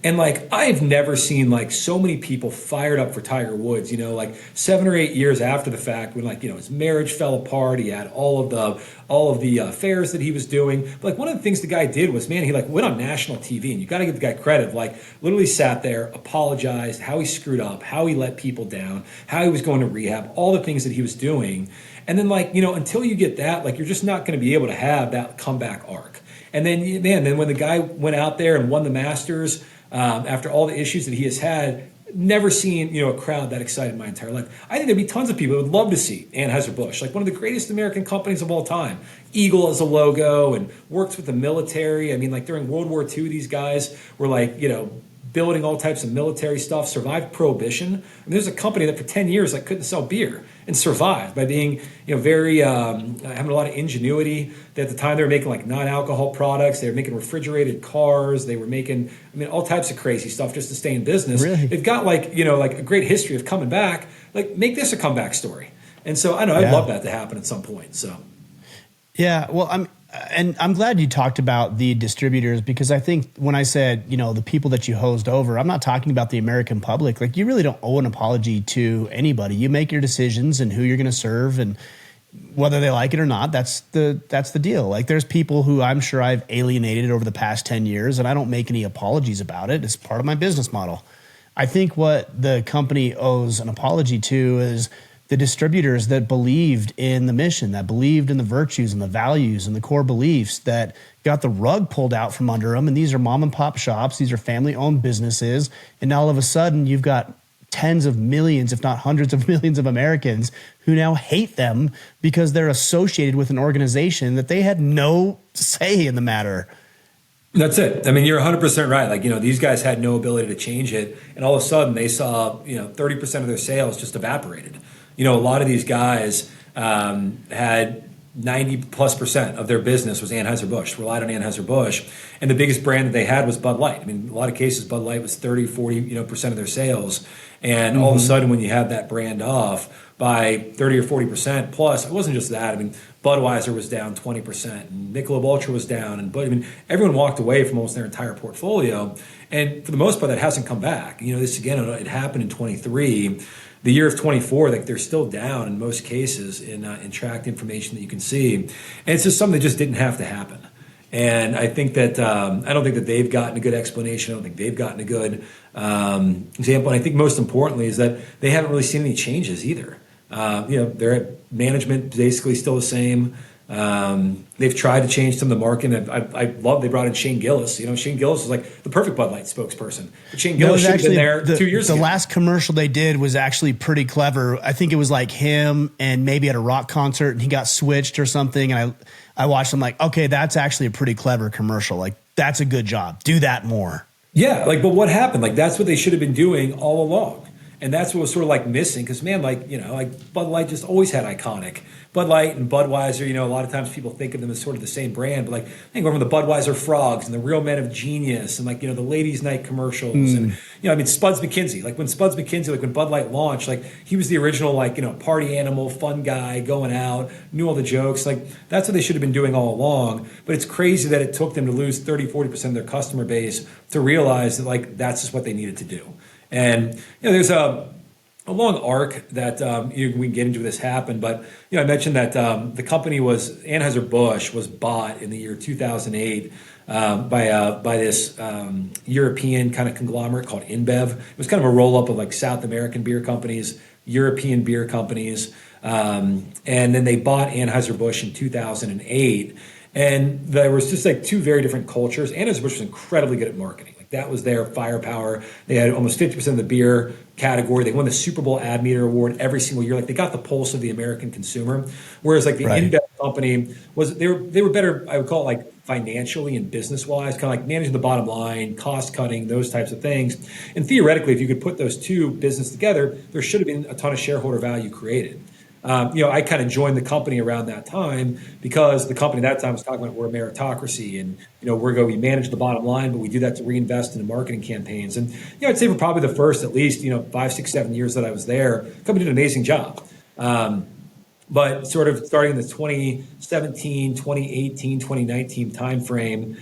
Speaker 1: And like, I've never seen like so many people fired up for Tiger Woods, like 7 or 8 years after the fact when like, his marriage fell apart. He had all of the affairs that he was doing. But like one of the things the guy did was, man, he like went on national TV, and you got to give the guy credit, like literally sat there, apologized, how he screwed up, how he let people down, how he was going to rehab, all the things that he was doing. And then like, until you get that, like you're just not going to be able to have that comeback arc. And then, man, then when the guy went out there and won the Masters, after all the issues that he has had, never seen a crowd that excited in my entire life. I think there'd be tons of people that would love to see Anheuser-Busch, like one of the greatest American companies of all time. Eagle as a logo, and works with the military. I mean, like during World War II, these guys were like, building all types of military stuff, survived Prohibition. I mean, there's a company that for 10 years like couldn't sell beer and survived by being, very having a lot of ingenuity. At the time, they were making like non-alcohol products. They were making refrigerated cars. They were making, all types of crazy stuff just to stay in business.
Speaker 2: Really?
Speaker 1: They've got like, like a great history of coming back. Like, make this a comeback story. And so I know I'd love that to happen at some point. So,
Speaker 2: yeah, well, I'm glad you talked about the distributors, because I think when I said, the people that you hosed over, I'm not talking about the American public. Like, you really don't owe an apology to anybody. You make your decisions and who you're going to serve, and whether they like it or not, that's the deal. Like, there's people who I'm sure I've alienated over the past 10 years, and I don't make any apologies about it. It's part of my business model. I think what the company owes an apology to is the distributors that believed in the mission, that believed in the virtues and the values and the core beliefs, that got the rug pulled out from under them. And these are mom and pop shops. These are family owned businesses. And now all of a sudden you've got tens of millions, if not hundreds of millions of Americans who now hate them because they're associated with an organization that they had no say in the matter.
Speaker 1: That's it. I mean, you're 100% right. Like, these guys had no ability to change it. And all of a sudden they saw, 30% of their sales just evaporated. A lot of these guys had 90+% of their business was Anheuser-Busch, relied on Anheuser-Busch. And the biggest brand that they had was Bud Light. I mean, in a lot of cases, Bud Light was 30, 40% of their sales. And all of a sudden, when you have that brand off by 30 or 40% plus, it wasn't just that. I mean, Budweiser was down 20%, and Michelob Ultra was down. And everyone walked away from almost their entire portfolio. And for the most part, that hasn't come back. This, again, it happened in 23. The year of 24, like they're still down in most cases in tracked information that you can see. And it's just something that just didn't have to happen. And I think that I don't think that they've gotten a good explanation. I don't think they've gotten a good example. And I think most importantly is that they haven't really seen any changes either. Their management basically still the same. They've tried to change some of the marketing. I love they brought in Shane Gillis. Shane Gillis is like the perfect Bud Light spokesperson. But Shane Gillis should have been there 2 years ago.
Speaker 2: The last commercial they did was actually pretty clever. I think it was like him and maybe at a rock concert, and he got switched or something. And I watched him like, okay, that's actually a pretty clever commercial. Like, that's a good job. Do that more.
Speaker 1: Yeah, but what happened? Like, that's what they should have been doing all along. And that's what was sort of like missing because, man, like, like Bud Light just always had iconic. Bud Light and Budweiser, a lot of times people think of them as sort of the same brand, but like, I think over the Budweiser Frogs and the Real Men of Genius and like, the Ladies Night commercials. And, Spuds McKinsey, like when Spuds McKinsey, like when Bud Light launched, like he was the original, like, party animal, fun guy going out, knew all the jokes. Like that's what they should have been doing all along. But it's crazy that it took them to lose 30-40% of their customer base to realize that like, that's just what they needed to do. And, there's a long arc that we can get into this happened, but I mentioned that the company was Anheuser-Busch was bought in the year 2008 by this European kind of conglomerate called InBev. It was kind of a roll up of like South American beer companies, European beer companies, and then they bought Anheuser-Busch in 2008. And there was just like two very different cultures. Anheuser-Busch was incredibly good at marketing. That was their firepower. They had almost 50% of the beer category. They won the Super Bowl Ad Meter Award every single year. Like they got the pulse of the American consumer. Whereas like the InBev company they were better, I would call it like financially and business wise, kind of like managing the bottom line, cost cutting, those types of things. And theoretically, if you could put those two businesses together, there should have been a ton of shareholder value created. I kind of joined the company around that time because the company at that time was talking about we're a meritocracy and, we manage the bottom line, but we do that to reinvest in marketing campaigns. And, I'd say for probably the first at least, 5, 6, 7 years that I was there, the company did an amazing job. But sort of starting in the 2017, 2018, 2019 timeframe,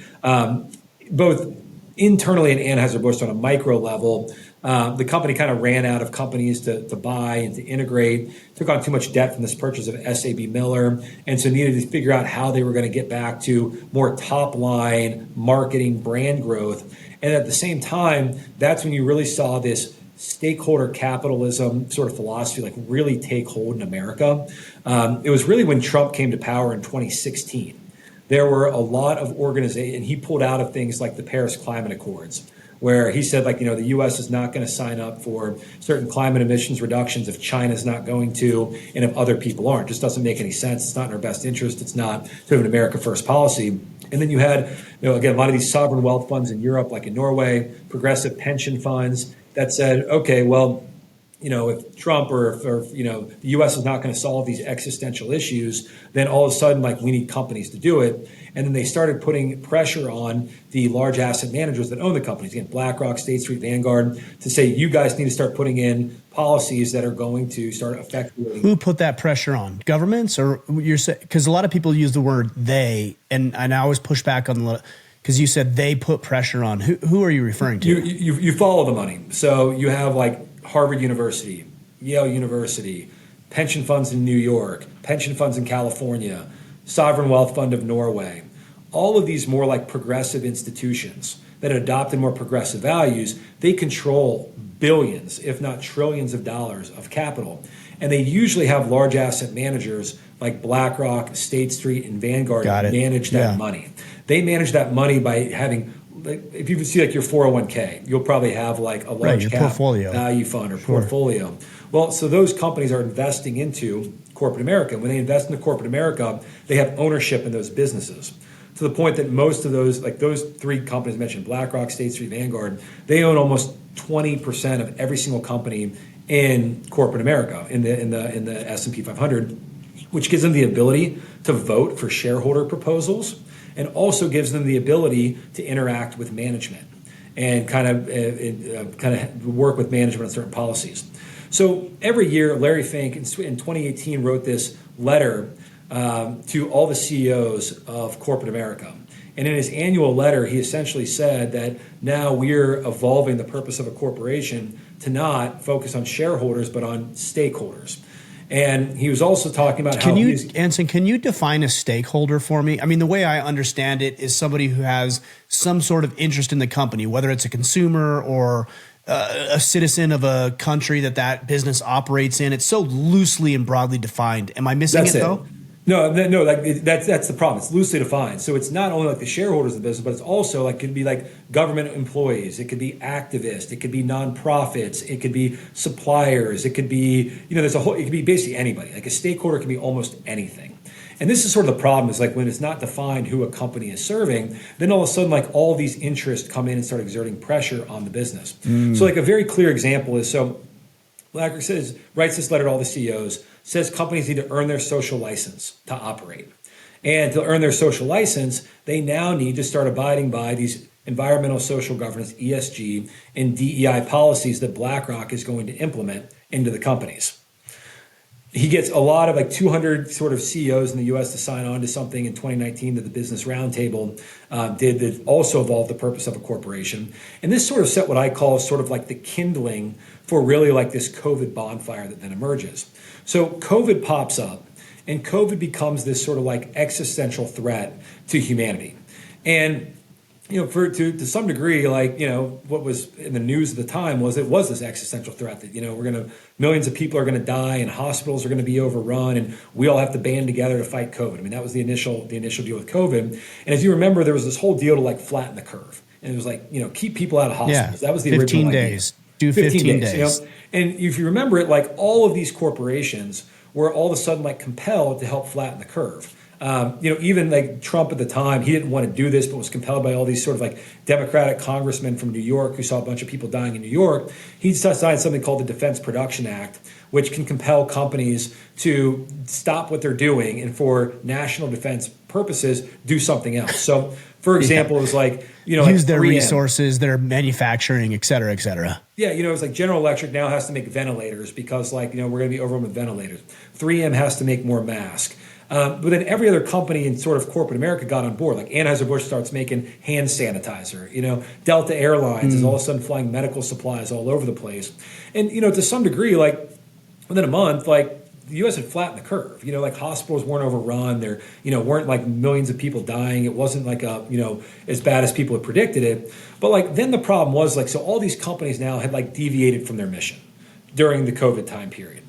Speaker 1: both internally in Anheuser-Busch on a micro level, the company kind of ran out of companies to buy and to integrate, took on too much debt from this purchase of SAB Miller, and so needed to figure out how they were going to get back to more top line marketing brand growth. And at the same time, that's when you really saw this stakeholder capitalism sort of philosophy like really take hold in America. It was really when Trump came to power in 2016. There were a lot of organizations, and he pulled out of things like the Paris Climate Accords, where he said, like, the U.S. is not going to sign up for certain climate emissions reductions if China's not going to, and if other people aren't. It just doesn't make any sense. It's not in our best interest. It's not sort of an America First policy. And then you had, again, a lot of these sovereign wealth funds in Europe, like in Norway, progressive pension funds that said, okay, well, if Trump or the U.S. is not going to solve these existential issues, then all of a sudden, like, we need companies to do it. And then they started putting pressure on the large asset managers that own the companies, again, BlackRock, State Street, Vanguard, to say, you guys need to start putting in policies that are going to start affecting.
Speaker 2: Who put that pressure on? Governments? Or you're saying, because a lot of people use the word they, and I always push back on the, because you said they put pressure on. Who are you referring to?
Speaker 1: You follow the money. So you have like Harvard University, Yale University, pension funds in New York, pension funds in California, Sovereign Wealth Fund of Norway. All of these more like progressive institutions that adopted more progressive values, they control billions, if not trillions of dollars of capital. And they usually have large asset managers like BlackRock, State Street, and Vanguard manage that money. They manage that money by having, if you see like your 401k, you'll probably have like a large cap
Speaker 2: portfolio
Speaker 1: value fund or portfolio. Well, so those companies are investing into corporate America. When they invest into corporate America, they have ownership in those businesses. To the point that most of those, like those three companies mentioned, BlackRock, State Street, Vanguard, they own almost 20% of every single company in corporate America, in the S&P 500, which gives them the ability to vote for shareholder proposals, and also gives them the ability to interact with management and kind of work with management on certain policies. So every year, Larry Fink in 2018 wrote this letter to all the CEOs of corporate America. And in his annual letter, he essentially said that now we're evolving the purpose of a corporation to not focus on shareholders, but on stakeholders. And he was also talking about
Speaker 2: Anson, can you define a stakeholder for me? I mean, the way I understand it is somebody who has some sort of interest in the company, whether it's a consumer or a citizen of a country that business operates in. It's so loosely and broadly defined. Am I missing it though?
Speaker 1: No, that's the problem. It's loosely defined. So it's not only like the shareholders of the business, but it's also like could be like government employees. It could be activists. It could be nonprofits. It could be suppliers. It could be, it could be basically anybody. Like a stakeholder can be almost anything. And this is sort of the problem is like when it's not defined who a company is serving, then all of a sudden like all these interests come in and start exerting pressure on the business. So like a very clear example is, so BlackRock writes this letter to all the CEOs, says companies need to earn their social license to operate. And to earn their social license, they now need to start abiding by these environmental social governance, ESG, and DEI policies that BlackRock is going to implement into the companies. He gets a lot of 200 sort of CEOs in the U.S. to sign on to something in 2019 that the Business Roundtable did that also evolved the purpose of a corporation. And this sort of set what I call sort of like the kindling for really like this COVID bonfire that then emerges. So COVID pops up, and COVID becomes this sort of like existential threat to humanity. And to some degree, what was in the news at the time was this existential threat that, millions of people are going to die and hospitals are going to be overrun and we all have to band together to fight COVID. I mean, that was the initial deal with COVID. And as you remember, there was this whole deal to flatten the curve. And it was keep people out of hospitals.
Speaker 2: Yeah,
Speaker 1: That was the original
Speaker 2: 15 days. Do 15 days.
Speaker 1: And if you remember it, all of these corporations were all of a sudden compelled to help flatten the curve. Even Trump at the time, he didn't want to do this, but was compelled by all these sort of Democratic congressmen from New York who saw a bunch of people dying in New York. He signed something called the Defense Production Act, which can compel companies to stop what they're doing and for national defense purposes, do something else. So, for example, it was
Speaker 2: use their
Speaker 1: 3M.
Speaker 2: resources, their manufacturing, et cetera, et cetera.
Speaker 1: Yeah, it was General Electric now has to make ventilators because we're going to be overrun with ventilators. 3M has to make more masks. But then every other company in sort of corporate America got on board. Anheuser-Busch starts making hand sanitizer. Delta Airlines is all of a sudden flying medical supplies all over the place. And, to some degree, within a month, the U.S. had flattened the curve. Hospitals weren't overrun. There, weren't millions of people dying. It wasn't as bad as people had predicted it. But then the problem was so all these companies now had deviated from their mission during the COVID time period.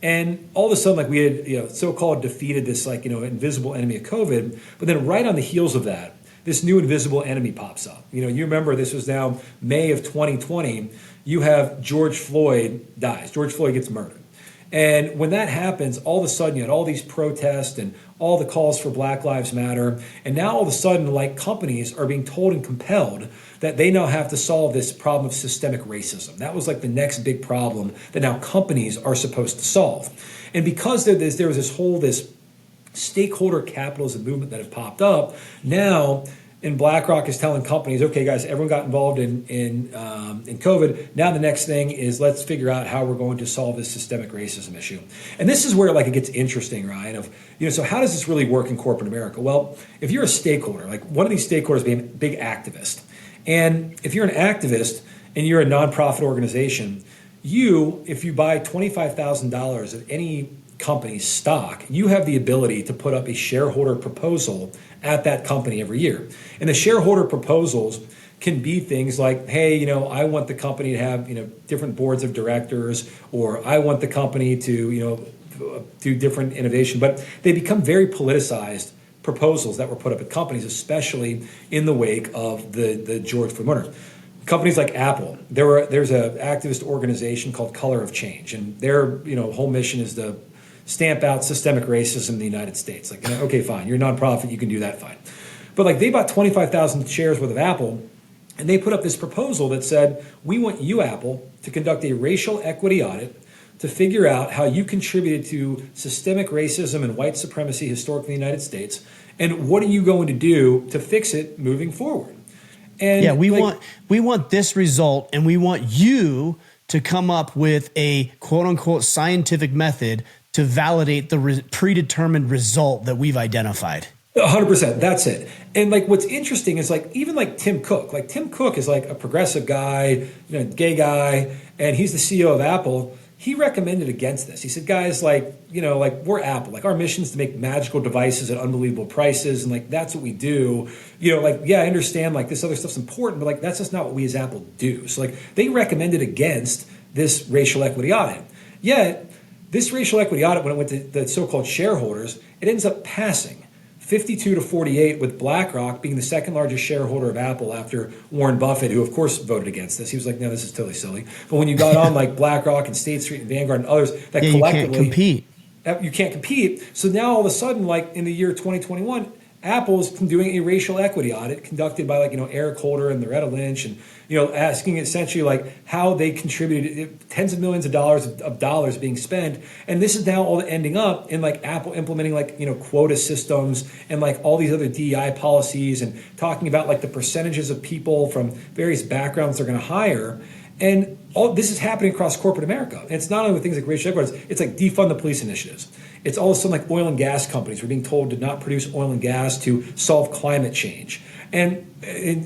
Speaker 1: And all of a sudden, we had, so-called defeated this, invisible enemy of COVID. But then right on the heels of that, this new invisible enemy pops up. You remember this was now May of 2020. You have George Floyd dies. George Floyd gets murdered. And when that happens, all of a sudden you had all these protests and all the calls for Black Lives Matter. And now all of a sudden, companies are being told and compelled that they now have to solve this problem of systemic racism. That was the next big problem that now companies are supposed to solve. And because there was this stakeholder capitalism movement that had popped up, now and BlackRock is telling companies, okay, guys, everyone got involved in COVID. Now the next thing is let's figure out how we're going to solve this systemic racism issue. And this is where it gets interesting, Ryan. So how does this really work in corporate America? Well, if you're a stakeholder, one of these stakeholders being a big activist, and if you're an activist and you're a nonprofit organization, if you buy $25,000 of any company's stock, you have the ability to put up a shareholder proposal at that company every year. And the shareholder proposals can be things like, hey, I want the company to have, different boards of directors, or I want the company to, do different innovation. But they become very politicized proposals that were put up at companies, especially in the wake of the George Floyd murder. Companies like Apple, there's an activist organization called Color of Change, and their whole mission is to stamp out systemic racism in the United States. Okay, fine, you're a nonprofit, you can do that, fine. But they bought 25,000 shares worth of Apple, and they put up this proposal that said, we want you, Apple, to conduct a racial equity audit to figure out how you contributed to systemic racism and white supremacy historically in the United States, and what are you going to do to fix it moving forward? And
Speaker 2: yeah, we want this result, and we want you to come up with a quote unquote scientific method to validate the predetermined result that we've identified.
Speaker 1: 100%. That's it. And what's interesting is even Tim Cook. Tim Cook is a progressive guy, gay guy, and he's the CEO of Apple. He recommended against this. He said, guys, we're Apple. Our mission is to make magical devices at unbelievable prices, and that's what we do. Yeah, I understand this other stuff's important, but that's just not what we as Apple do. So they recommended against this racial equity audit. Yet this racial equity audit, when it went to the so-called shareholders, it ends up passing 52-48, with BlackRock being the second largest shareholder of Apple after Warren Buffett, who of course voted against this. He was like, no, this is totally silly. But when you got on BlackRock and State Street and Vanguard and others that collectively,
Speaker 2: you can't compete.
Speaker 1: You can't compete. So now all of a sudden, in the year 2021, Apple's doing a racial equity audit conducted by Eric Holder and Loretta Lynch, and asking essentially like how they contributed tens of millions of dollars being spent, and this is now all ending up in like Apple implementing quota systems and like all these other DEI policies, and talking about like the percentages of people from various backgrounds they're going to hire. And all this is happening across corporate America. And it's not only with things like racial equity, it's like defund the police initiatives. It's all of a sudden like oil and gas companies were being told to not produce oil and gas to solve climate change. And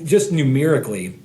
Speaker 1: just numerically,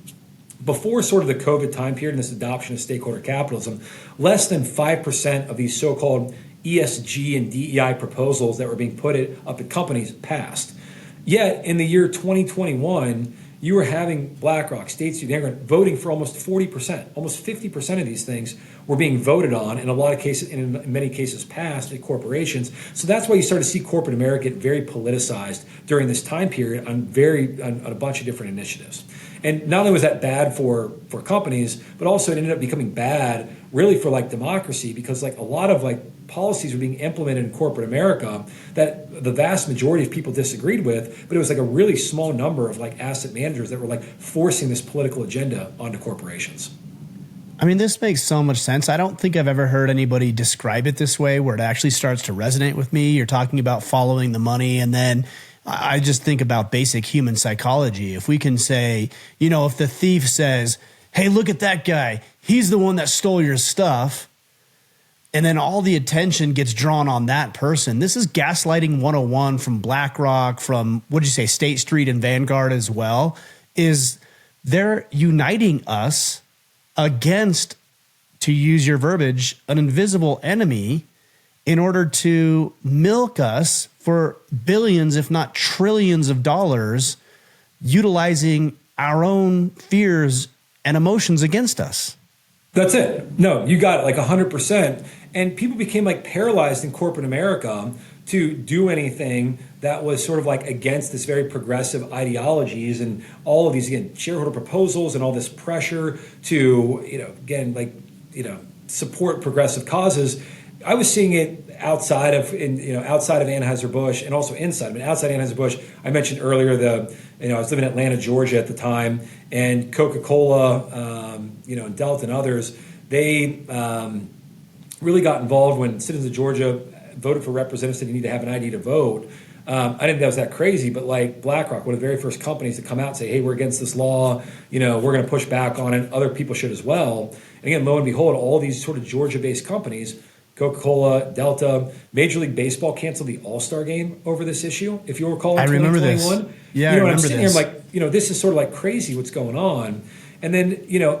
Speaker 1: before sort of the COVID time period and this adoption of stakeholder capitalism, less than 5% of these so-called ESG and DEI proposals that were being put up at companies passed. Yet in the year 2021, you were having BlackRock, State Street, Vanguard voting for almost 40%, almost 50% of these things were being voted on, in a lot of cases, in many cases, passed at corporations. So that's why you start to see corporate America get very politicized during this time period on a bunch of different initiatives. And not only was that bad for companies, but also it ended up becoming bad really for like democracy, because like a lot of like policies were being implemented in corporate America that the vast majority of people disagreed with, but it was like a really small number of like asset managers that were like forcing this political agenda onto corporations.
Speaker 2: I mean, this makes so much sense. I don't think I've ever heard anybody describe it this way, where it actually starts to resonate with me. You're talking about following the money, and then I just think about basic human psychology. If we can say, if the thief says, hey, look at that guy, he's the one that stole your stuff, and then all the attention gets drawn on that person. This is gaslighting 101 from BlackRock, from, what'd you say, State Street and Vanguard as well, is they're uniting us against, to use your verbiage, an invisible enemy in order to milk us for billions, if not trillions of dollars, utilizing our own fears and emotions against us.
Speaker 1: That's it. No, you got it, like 100%. And people became like paralyzed in corporate America to do anything that was sort of like against this very progressive ideologies and all of these, again, shareholder proposals and all this pressure to, support progressive causes. I was seeing it outside of Anheuser-Busch and also inside. I mean, outside Anheuser-Busch, I mentioned earlier I was living in Atlanta, Georgia at the time, and Coca-Cola, and Delta and others, they really got involved when citizens of Georgia voted for representatives that you need to have an ID to vote. I didn't think that was that crazy, but like BlackRock, one of the very first companies to come out and say, hey, we're against this law, we're going to push back on it. Other people should as well. And again, lo and behold, all these sort of Georgia-based companies, Coca-Cola, Delta, Major League Baseball canceled the All-Star game over this issue, if you'll recall, in 2021.
Speaker 2: This. Yeah, I remember
Speaker 1: I'm sitting
Speaker 2: this.
Speaker 1: here like, this is sort of like crazy what's going on. And then,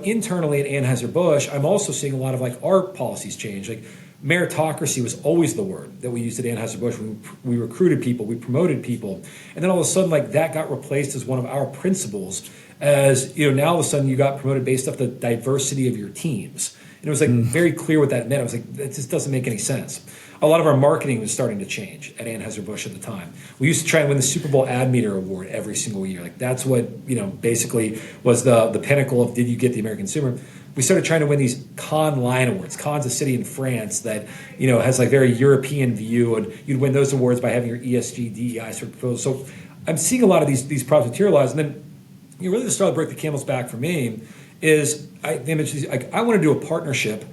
Speaker 1: internally at Anheuser-Busch, I'm also seeing a lot of like our policies change. Like meritocracy was always the word that we used at Anheuser-Busch. We recruited people, we promoted people. And then all of a sudden, like that got replaced as one of our principles as, now all of a sudden you got promoted based off the diversity of your teams. And it was like very clear what that meant. I was like, that just doesn't make any sense. A lot of our marketing was starting to change at Anheuser-Busch at the time. We used to try and win the Super Bowl Ad Meter Award every single year. Like that's what, basically was the pinnacle of did you get the American consumer. We started trying to win these Cannes Lion Awards. Cannes is a city in France that, has like very European view, and you'd win those awards by having your ESG, DEI sort of proposal. So I'm seeing a lot of these products materialize. And then really the straw that broke the camel's back for me is I want to do a partnership,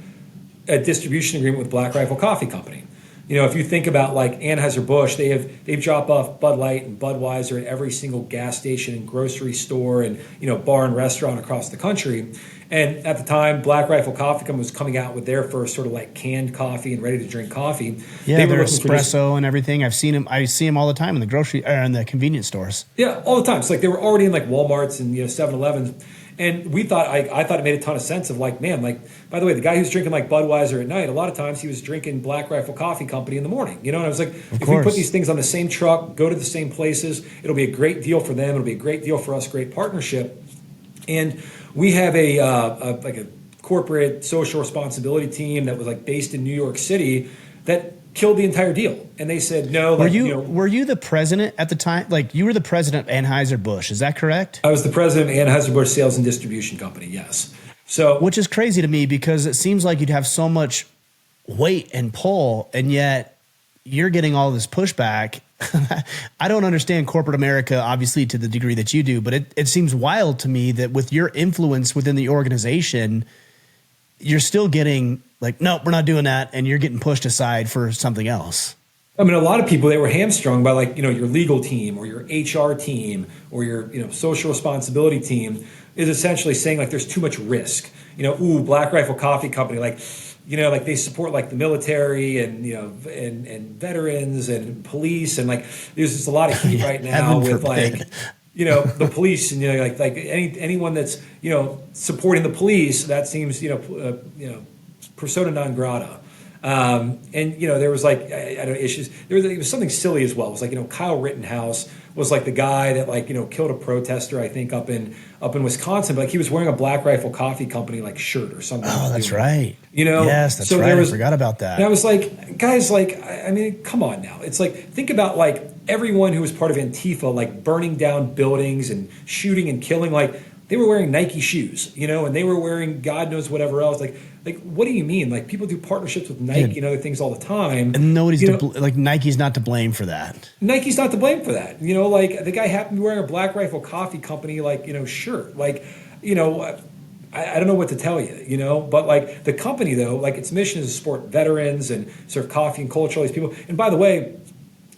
Speaker 1: a distribution agreement with Black Rifle Coffee Company. If you think about like Anheuser-Busch, they've dropped off Bud Light and Budweiser at every single gas station and grocery store and bar and restaurant across the country. And at the time, Black Rifle Coffee Company was coming out with their first sort of like canned coffee and ready to drink coffee.
Speaker 2: Yeah, their espresso and everything. I see them all the time in the grocery or in the convenience stores.
Speaker 1: Yeah, all the time. So like they were already in like Walmarts and 7-Elevens. And we thought, I thought it made a ton of sense of like, man, like, by the way, the guy who's drinking like Budweiser at night, a lot of times he was drinking Black Rifle Coffee Company in the morning, and I was like, if we put these things on the same truck, go to the same places, it'll be a great deal for them. It'll be a great deal for us, great partnership. And we have a corporate social responsibility team that was like based in New York City that killed the entire deal. And they said, no.
Speaker 2: Were you the president at the time? Like you were the president of Anheuser-Busch, is that correct?
Speaker 1: I was the president of Anheuser-Busch Sales and Distribution Company, yes. So,
Speaker 2: which is crazy to me because it seems like you'd have so much weight and pull, and yet you're getting all this pushback. I don't understand corporate America, obviously, to the degree that you do, but it seems wild to me that with your influence within the organization, you're still getting like, no, we're not doing that. And you're getting pushed aside for something else.
Speaker 1: I mean, a lot of people, they were hamstrung by like, your legal team or your HR team or your, social responsibility team is essentially saying like there's too much risk. Black Rifle Coffee Company, like, like they support like the military and, and veterans and police. And like, there's just a lot of heat right now with like, the police and, like anyone that's, supporting the police, that seems, persona non grata. And there was like I don't know issues. It was something silly as well. It was like Kyle Rittenhouse was like the guy that like killed a protester, I think up in Wisconsin. But like he was wearing a Black Rifle Coffee Company like shirt or something.
Speaker 2: Oh, that's right.
Speaker 1: Yes,
Speaker 2: that's right. I forgot about that.
Speaker 1: And I was like, guys, like I mean, come on now. It's like think about like everyone who was part of Antifa, like burning down buildings and shooting and killing, like. They were wearing Nike shoes, and they were wearing God knows whatever else. Like, what do you mean? Like, people do partnerships with Nike and other things all the time.
Speaker 2: And nobody's like Nike's not to blame for that.
Speaker 1: Nike's not to blame for that. Like the guy happened to be wearing a Black Rifle Coffee Company, like, shirt. Like, I don't know what to tell you, but like the company though, like its mission is to support veterans and serve coffee and culture, all these people. And by the way,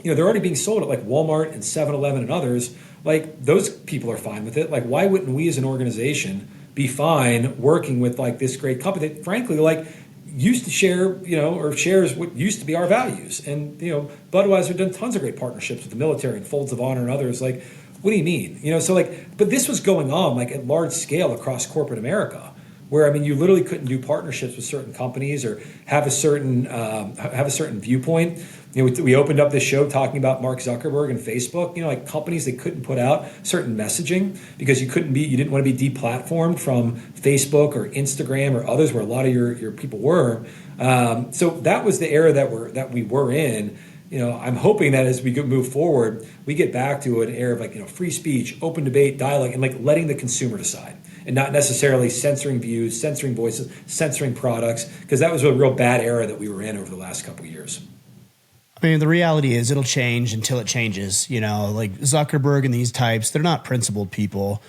Speaker 1: they're already being sold at like Walmart and 7-Eleven and others. Like those people are fine with it. Like why wouldn't we as an organization be fine working with like this great company that frankly like used to share, or shares what used to be our values. And, Budweiser done tons of great partnerships with the military and Folds of Honor and others. Like, what do you mean? So like, but this was going on like at large scale across corporate America. Where I mean, you literally couldn't do partnerships with certain companies or have a certain viewpoint. We opened up this show talking about Mark Zuckerberg and Facebook. Like companies that couldn't put out certain messaging because you didn't want to be deplatformed from Facebook or Instagram or others where a lot of your people were. So that was the era that we were in. I'm hoping that as we move forward, we get back to an era of like free speech, open debate, dialogue, and like letting the consumer decide. And not necessarily censoring views, censoring voices, censoring products, because that was a real bad era that we were in over the last couple of years.
Speaker 2: I mean, the reality is it'll change until it changes. Like Zuckerberg and these types, they're not principled people.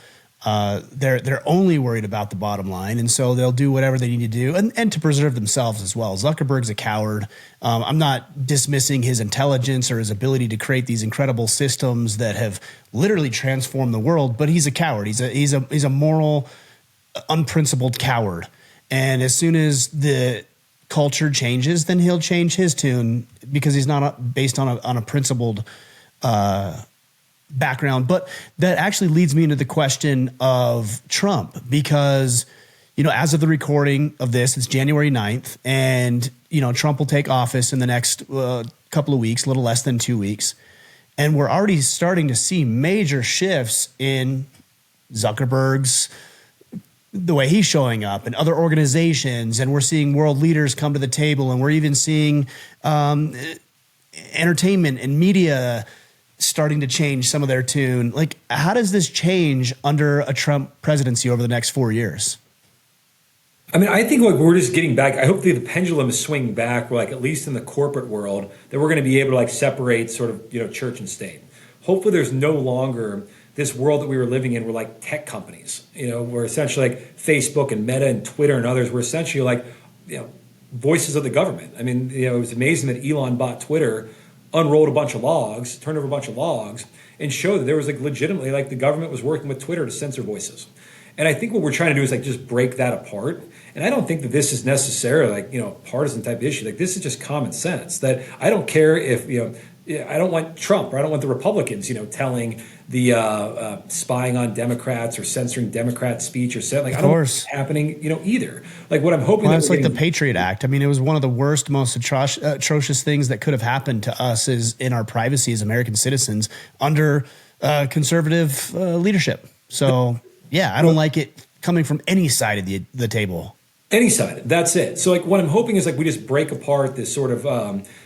Speaker 2: They're only worried about the bottom line, and so they'll do whatever they need to do, and to preserve themselves as well. Zuckerberg's a coward. I'm not dismissing his intelligence or his ability to create these incredible systems that have literally transformed the world, but he's a coward. He's a moral, unprincipled coward. And as soon as the culture changes, then he'll change his tune because he's not based on a principled background. But that actually leads me into the question of Trump, because, as of the recording of this, it's January 9th, and, Trump will take office in the next couple of weeks, a little less than 2 weeks. And we're already starting to see major shifts in Zuckerberg's, the way he's showing up and other organizations. And we're seeing world leaders come to the table, and we're even seeing entertainment and media starting to change some of their tune. Like, how does this change under a Trump presidency over the next 4 years?
Speaker 1: I mean, I think like we're just getting back. I hope the pendulum is swinging back. We're like, at least in the corporate world, that we're going to be able to like separate sort of, church and state. Hopefully there's no longer this world that we were living in where like tech companies, we're essentially like Facebook and Meta and Twitter and others were essentially like, voices of the government. I mean, it was amazing that Elon bought Twitter, unrolled a bunch of logs, turned over a bunch of logs, and showed that there was like legitimately like the government was working with Twitter to censor voices. And I think what we're trying to do is like just break that apart. And I don't think that this is necessarily like, partisan type issue. Like this is just common sense that I don't care if, I don't want Trump or I don't want the Republicans, telling the spying on Democrats or censoring Democrat speech or something. Like, I don't want it happening, either. Like what I'm hoping.
Speaker 2: Well, it's like the Patriot Act. I mean, it was one of the worst, most atrocious things that could have happened to us is in our privacy as American citizens under conservative leadership. So yeah, I don't like it coming from any side of the table.
Speaker 1: Any side, that's it. So like what I'm hoping is like we just break apart this sort of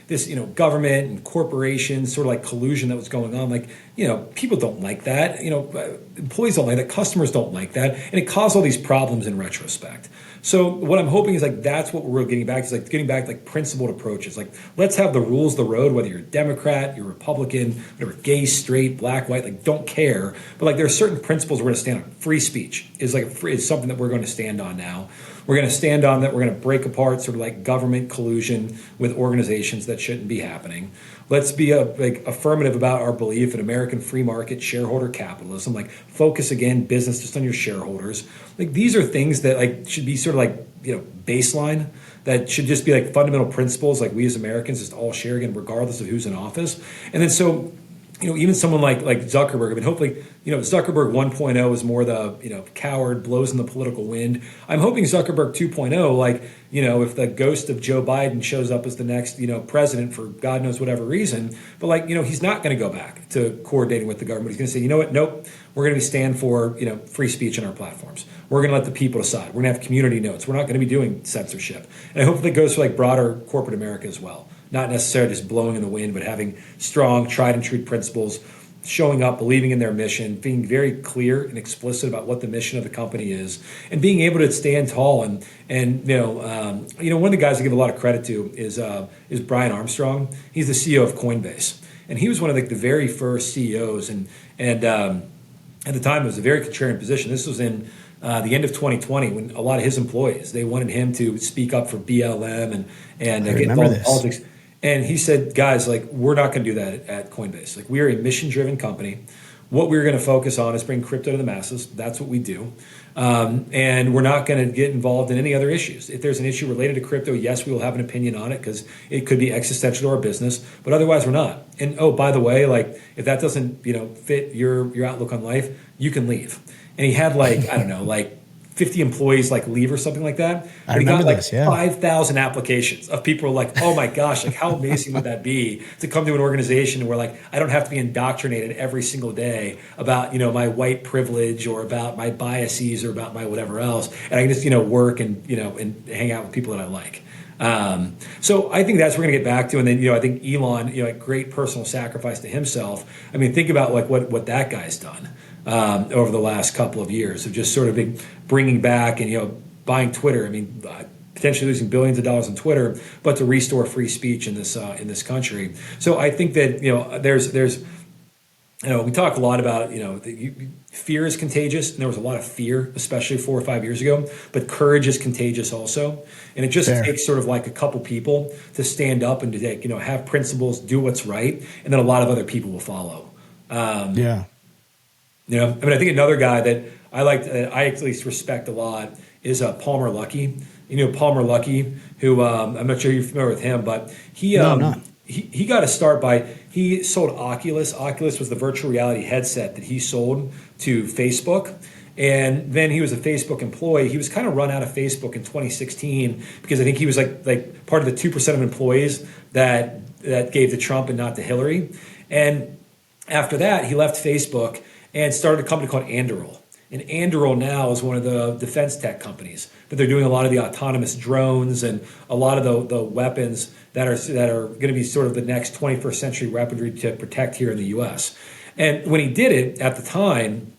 Speaker 1: this, government and corporations sort of like collusion that was going on. Like, people don't like that. Employees don't like that. Customers don't like that. And it caused all these problems in retrospect. So what I'm hoping is like that's what we're getting back to, is like getting back to like principled approaches. Like, let's have the rules of the road, whether you're a Democrat, you're Republican, whatever, gay, straight, black, white, like don't care. But like there are certain principles we're going to stand on. Free speech is is something that we're going to stand on now. We're going to stand on that. We're going to break apart sort of like government collusion with organizations that shouldn't be happening. Let's be affirmative about our belief in American free market shareholder capitalism. Like, focus again, business just on your shareholders. Like, these are things that like should be sort of like baseline. That should just be like fundamental principles. Like we as Americans just all share again, regardless of who's in office. And then so. Even someone like Zuckerberg, I mean, hopefully, Zuckerberg 1.0 is more the, coward, blows in the political wind. I'm hoping Zuckerberg 2.0, like, if the ghost of Joe Biden shows up as the next, president for God knows whatever reason, but like, he's not going to go back to coordinating with the government. He's going to say, you know what, nope, we're going to stand for, free speech on our platforms. We're going to let the people decide. We're going to have community notes. We're not going to be doing censorship. And I hope that goes for like broader corporate America as well. Not necessarily just blowing in the wind, but having strong, tried and true principles, showing up, believing in their mission, being very clear and explicit about what the mission of the company is, and being able to stand tall. And one of the guys I give a lot of credit to is Brian Armstrong. He's the CEO of Coinbase, and he was one of the very first CEOs. And at the time, it was a very contrarian position. This was in the end of 2020, when a lot of his employees, they wanted him to speak up for BLM and get involved in politics. And he said, guys, like, we're not going to do that at Coinbase. Like, we are a mission-driven company. What we're going to focus on is bring crypto to the masses. That's what we do. And we're not going to get involved in any other issues. If there's an issue related to crypto, yes, we will have an opinion on it because it could be existential to our business. But otherwise, we're not. And, oh, by the way, like, if that doesn't, fit your outlook on life, you can leave. And he had, like, I don't know, like, 50 employees like leave or something like that.
Speaker 2: I remember
Speaker 1: got like
Speaker 2: this, yeah.
Speaker 1: 5,000 applications of people who are like, oh my gosh, like how amazing would that be to come to an organization where like I don't have to be indoctrinated every single day about, my white privilege or about my biases or about my whatever else. And I can just, work and, and hang out with people that I like. So I think that's what we're going to get back to. And then, I think Elon, a great personal sacrifice to himself. I mean, think about like what that guy's done. Over the last couple of years of just sort of been bringing back and, buying Twitter. I mean, potentially losing billions of dollars on Twitter, but to restore free speech in this country. So I think that, there's we talk a lot about, fear is contagious, and there was a lot of fear, especially 4 or 5 years ago, but courage is contagious also. And it just takes sort of like a couple people to stand up and to take, have principles, do what's right, and then a lot of other people will follow. I think another guy that I like, I at least respect a lot is Palmer Luckey. Palmer Luckey, who I'm not sure you're familiar with him, but he got a start by, he sold Oculus. Oculus was the virtual reality headset that he sold to Facebook. And then he was a Facebook employee. He was kind of run out of Facebook in 2016 because I think he was like part of the 2% of employees that gave to Trump and not to Hillary. And after that, he left Facebook and started a company called Anduril. And Anduril now is one of the defense tech companies, but they're doing a lot of the autonomous drones and a lot of the weapons that are going to be sort of the next 21st century weaponry to protect here in the U.S. And when he did it at the time,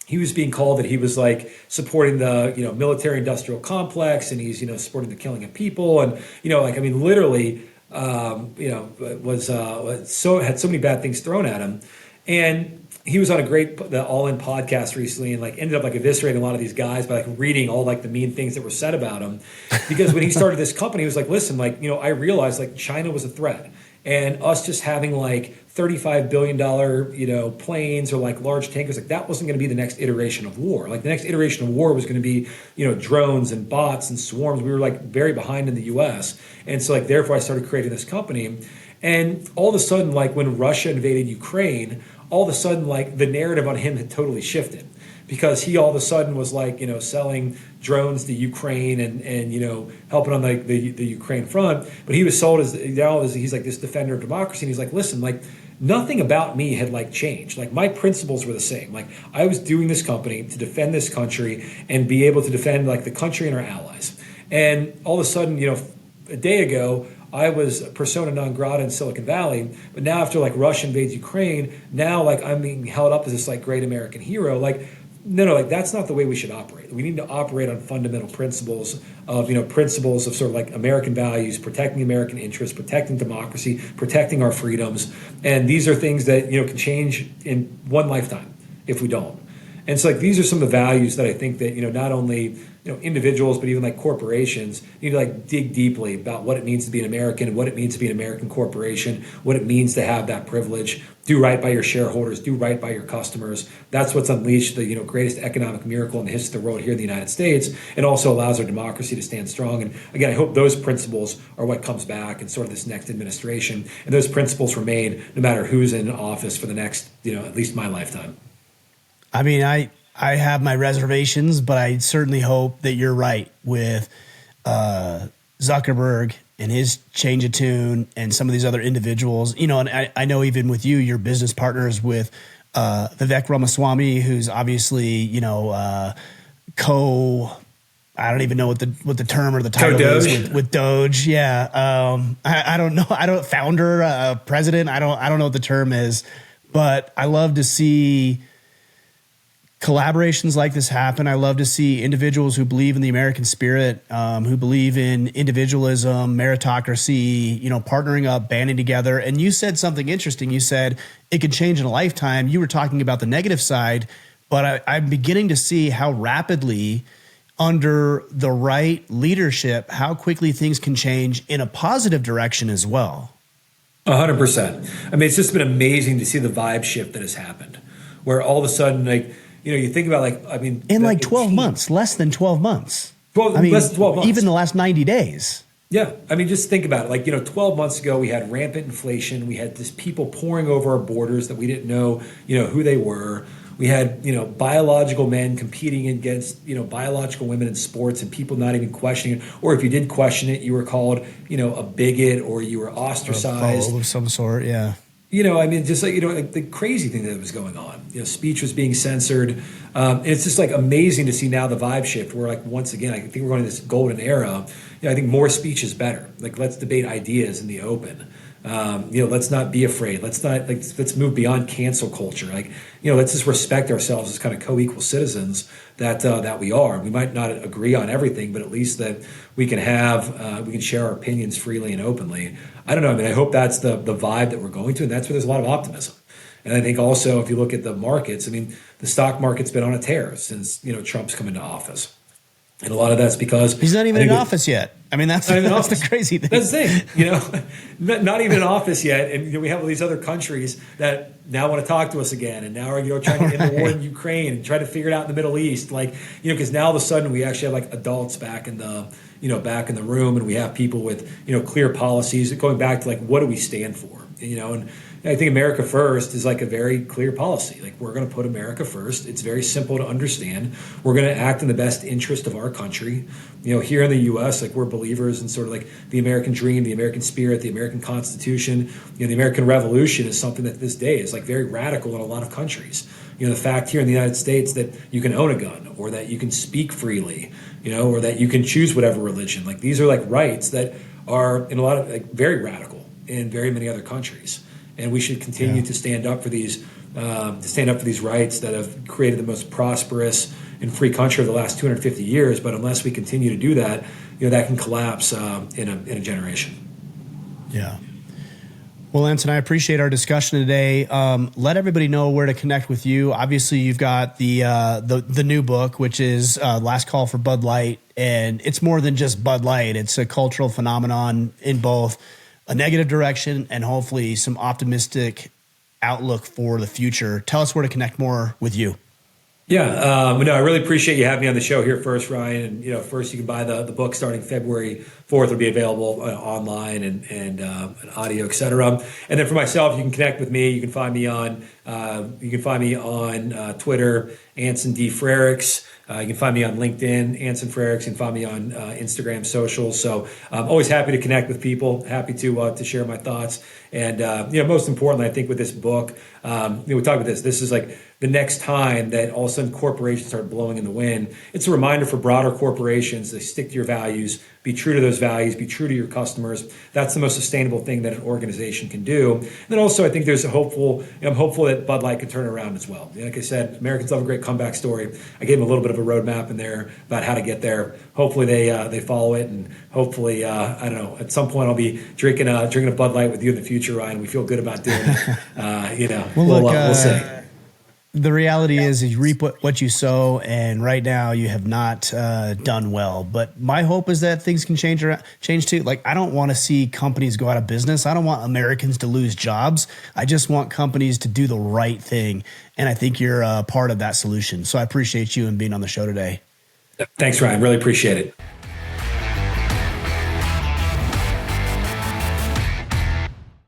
Speaker 1: he was being called that he was like supporting the military industrial complex, and he's supporting the killing of people, and literally had so many bad things thrown at him. And he was on the All In podcast recently, and like ended up like eviscerating a lot of these guys by like reading all like the mean things that were said about him. Because when he started this company, he was like, listen, like, I realized like China was a threat, and us just having like $35 billion, planes or like large tankers, like that wasn't going to be the next iteration of war. Like the next iteration of war was going to be, drones and bots and swarms. We were like very behind in the US. And so like, therefore I started creating this company. And all of a sudden, like when Russia invaded Ukraine, all of a sudden, like the narrative on him had totally shifted, because he all of a sudden was like, selling drones to Ukraine and helping on like the Ukraine front. But he was sold as he's like this defender of democracy. And he's like, listen, like nothing about me had like changed. Like my principles were the same. Like I was doing this company to defend this country and be able to defend like the country and our allies. And all of a sudden, a day ago, I was persona non grata in Silicon Valley, but now after like Russia invades Ukraine, now like I'm being held up as this like great American hero. Like, no, like that's not the way we should operate. We need to operate on fundamental principles of, principles of sort of like American values, protecting American interests, protecting democracy, protecting our freedoms. And these are things that, can change in one lifetime if we don't. And so like these are some of the values that I think that, not only, individuals, but even like corporations need to like dig deeply about what it means to be an American, what it means to be an American corporation, what it means to have that privilege, do right by your shareholders, do right by your customers. That's what's unleashed the, greatest economic miracle in the history of the world here in the United States, and also allows our democracy to stand strong. And again, I hope those principles are what comes back in sort of this next administration, and those principles remain no matter who's in office for the next, at least my lifetime.
Speaker 2: I mean, I have my reservations, but I certainly hope that you're right with Zuckerberg and his change of tune and some of these other individuals. And I know even with you, your business partners with Vivek Ramaswamy, who's obviously, I don't even know what the term or the title is with Doge. Yeah. I don't know. Founder, president. I don't know what the term is, but I love to see collaborations like this happen. I love to see individuals who believe in the American spirit, who believe in individualism, meritocracy, partnering up, banding together. And you said something interesting. You said it could change in a lifetime. You were talking about the negative side, but I'm beginning to see how rapidly under the right leadership, how quickly things can change in a positive direction as well.
Speaker 1: 100%. I mean, it's just been amazing to see the vibe shift that has happened, where all of a sudden, like, you think about
Speaker 2: in like 12 months, less than 12 months.
Speaker 1: Less than 12 months.
Speaker 2: Even the last 90 days.
Speaker 1: Yeah. I mean, just think about it. Like, 12 months ago, we had rampant inflation. We had this people pouring over our borders that we didn't know, who they were. We had, biological men competing against, biological women in sports, and people not even questioning it. Or if you did question it, you were called, a bigot, or you were ostracized.
Speaker 2: Of some sort, yeah.
Speaker 1: Just like, like the crazy thing that was going on. Speech was being censored. And it's just like amazing to see now the vibe shift. We're like, once again, I think we're going to this golden era. I think more speech is better. Like, let's debate ideas in the open. Let's not be afraid. Let's move beyond cancel culture. Let's just respect ourselves as kind of co-equal citizens that we are. We might not agree on everything, but at least that we can we can share our opinions freely and openly. I don't know. I mean, I hope that's the vibe that we're going to, and that's where there's a lot of optimism. And I think also, if you look at the markets, I mean, the stock market's been on a tear since, Trump's come into office. And a lot of that's because
Speaker 2: he's not even in office yet. I mean, that's the crazy thing.
Speaker 1: That's the thing, not even in office yet. And we have all these other countries that now want to talk to us again, and now are trying to end the war in Ukraine and try to figure it out in the Middle East. Because now all of a sudden we actually have like adults back in the room, and we have people with clear policies going back to like, what do we stand for? And I think America First is like a very clear policy. Like, we're going to put America first. It's very simple to understand. We're going to act in the best interest of our country. Here in the U.S., like, we're believers in sort of like the American dream, the American spirit, the American Constitution. The American Revolution is something that this day is like very radical in a lot of countries. The fact here in the United States that you can own a gun, or that you can speak freely, or that you can choose whatever religion. Like, these are like rights that are in a lot of like very radical in very many other countries. And we should continue to stand up for these rights that have created the most prosperous and free country of the last 250 years. But unless we continue to do that, that can collapse in a generation.
Speaker 2: Yeah. Well, Anson, I appreciate our discussion today. Let everybody know where to connect with you. Obviously, you've got the new book, which is Last Call for Bud Light, and it's more than just Bud Light. It's a cultural phenomenon in both a negative direction and hopefully some optimistic outlook for the future. Tell us where to connect more with you.
Speaker 1: Yeah, I really appreciate you having me on the show here first, Ryan. And, first you can buy the book starting February 4th. It'll be available online and audio, et cetera. And then for myself, you can connect with me. You can find me on Twitter, Anson D. Frericks. You can find me on LinkedIn, Anson Frericks. You can find me on Instagram socials. So I'm always happy to connect with people, happy to share my thoughts. And, most importantly, I think with this book, we talk about this is like the next time that all of a sudden corporations start blowing in the wind, it's a reminder for broader corporations to stick to your values, be true to those values, be true to your customers. That's the most sustainable thing that an organization can do. And then also, I think I'm hopeful that Bud Light could turn around as well. Like I said, Americans love a great comeback story. I gave them a little bit of a roadmap in there about how to get there. Hopefully they follow it, and hopefully I don't know, at some point I'll be drinking a Bud Light with you in the future, Ryan. We feel good about doing it. We'll see.
Speaker 2: The reality is you reap what you sow, and right now you have not done well. But my hope is that things can change too. Like, I don't want to see companies go out of business. I don't want Americans to lose jobs. I just want companies to do the right thing, and I think you're a part of that solution. So I appreciate you and being on the show today.
Speaker 1: Thanks, Ryan. Really appreciate it.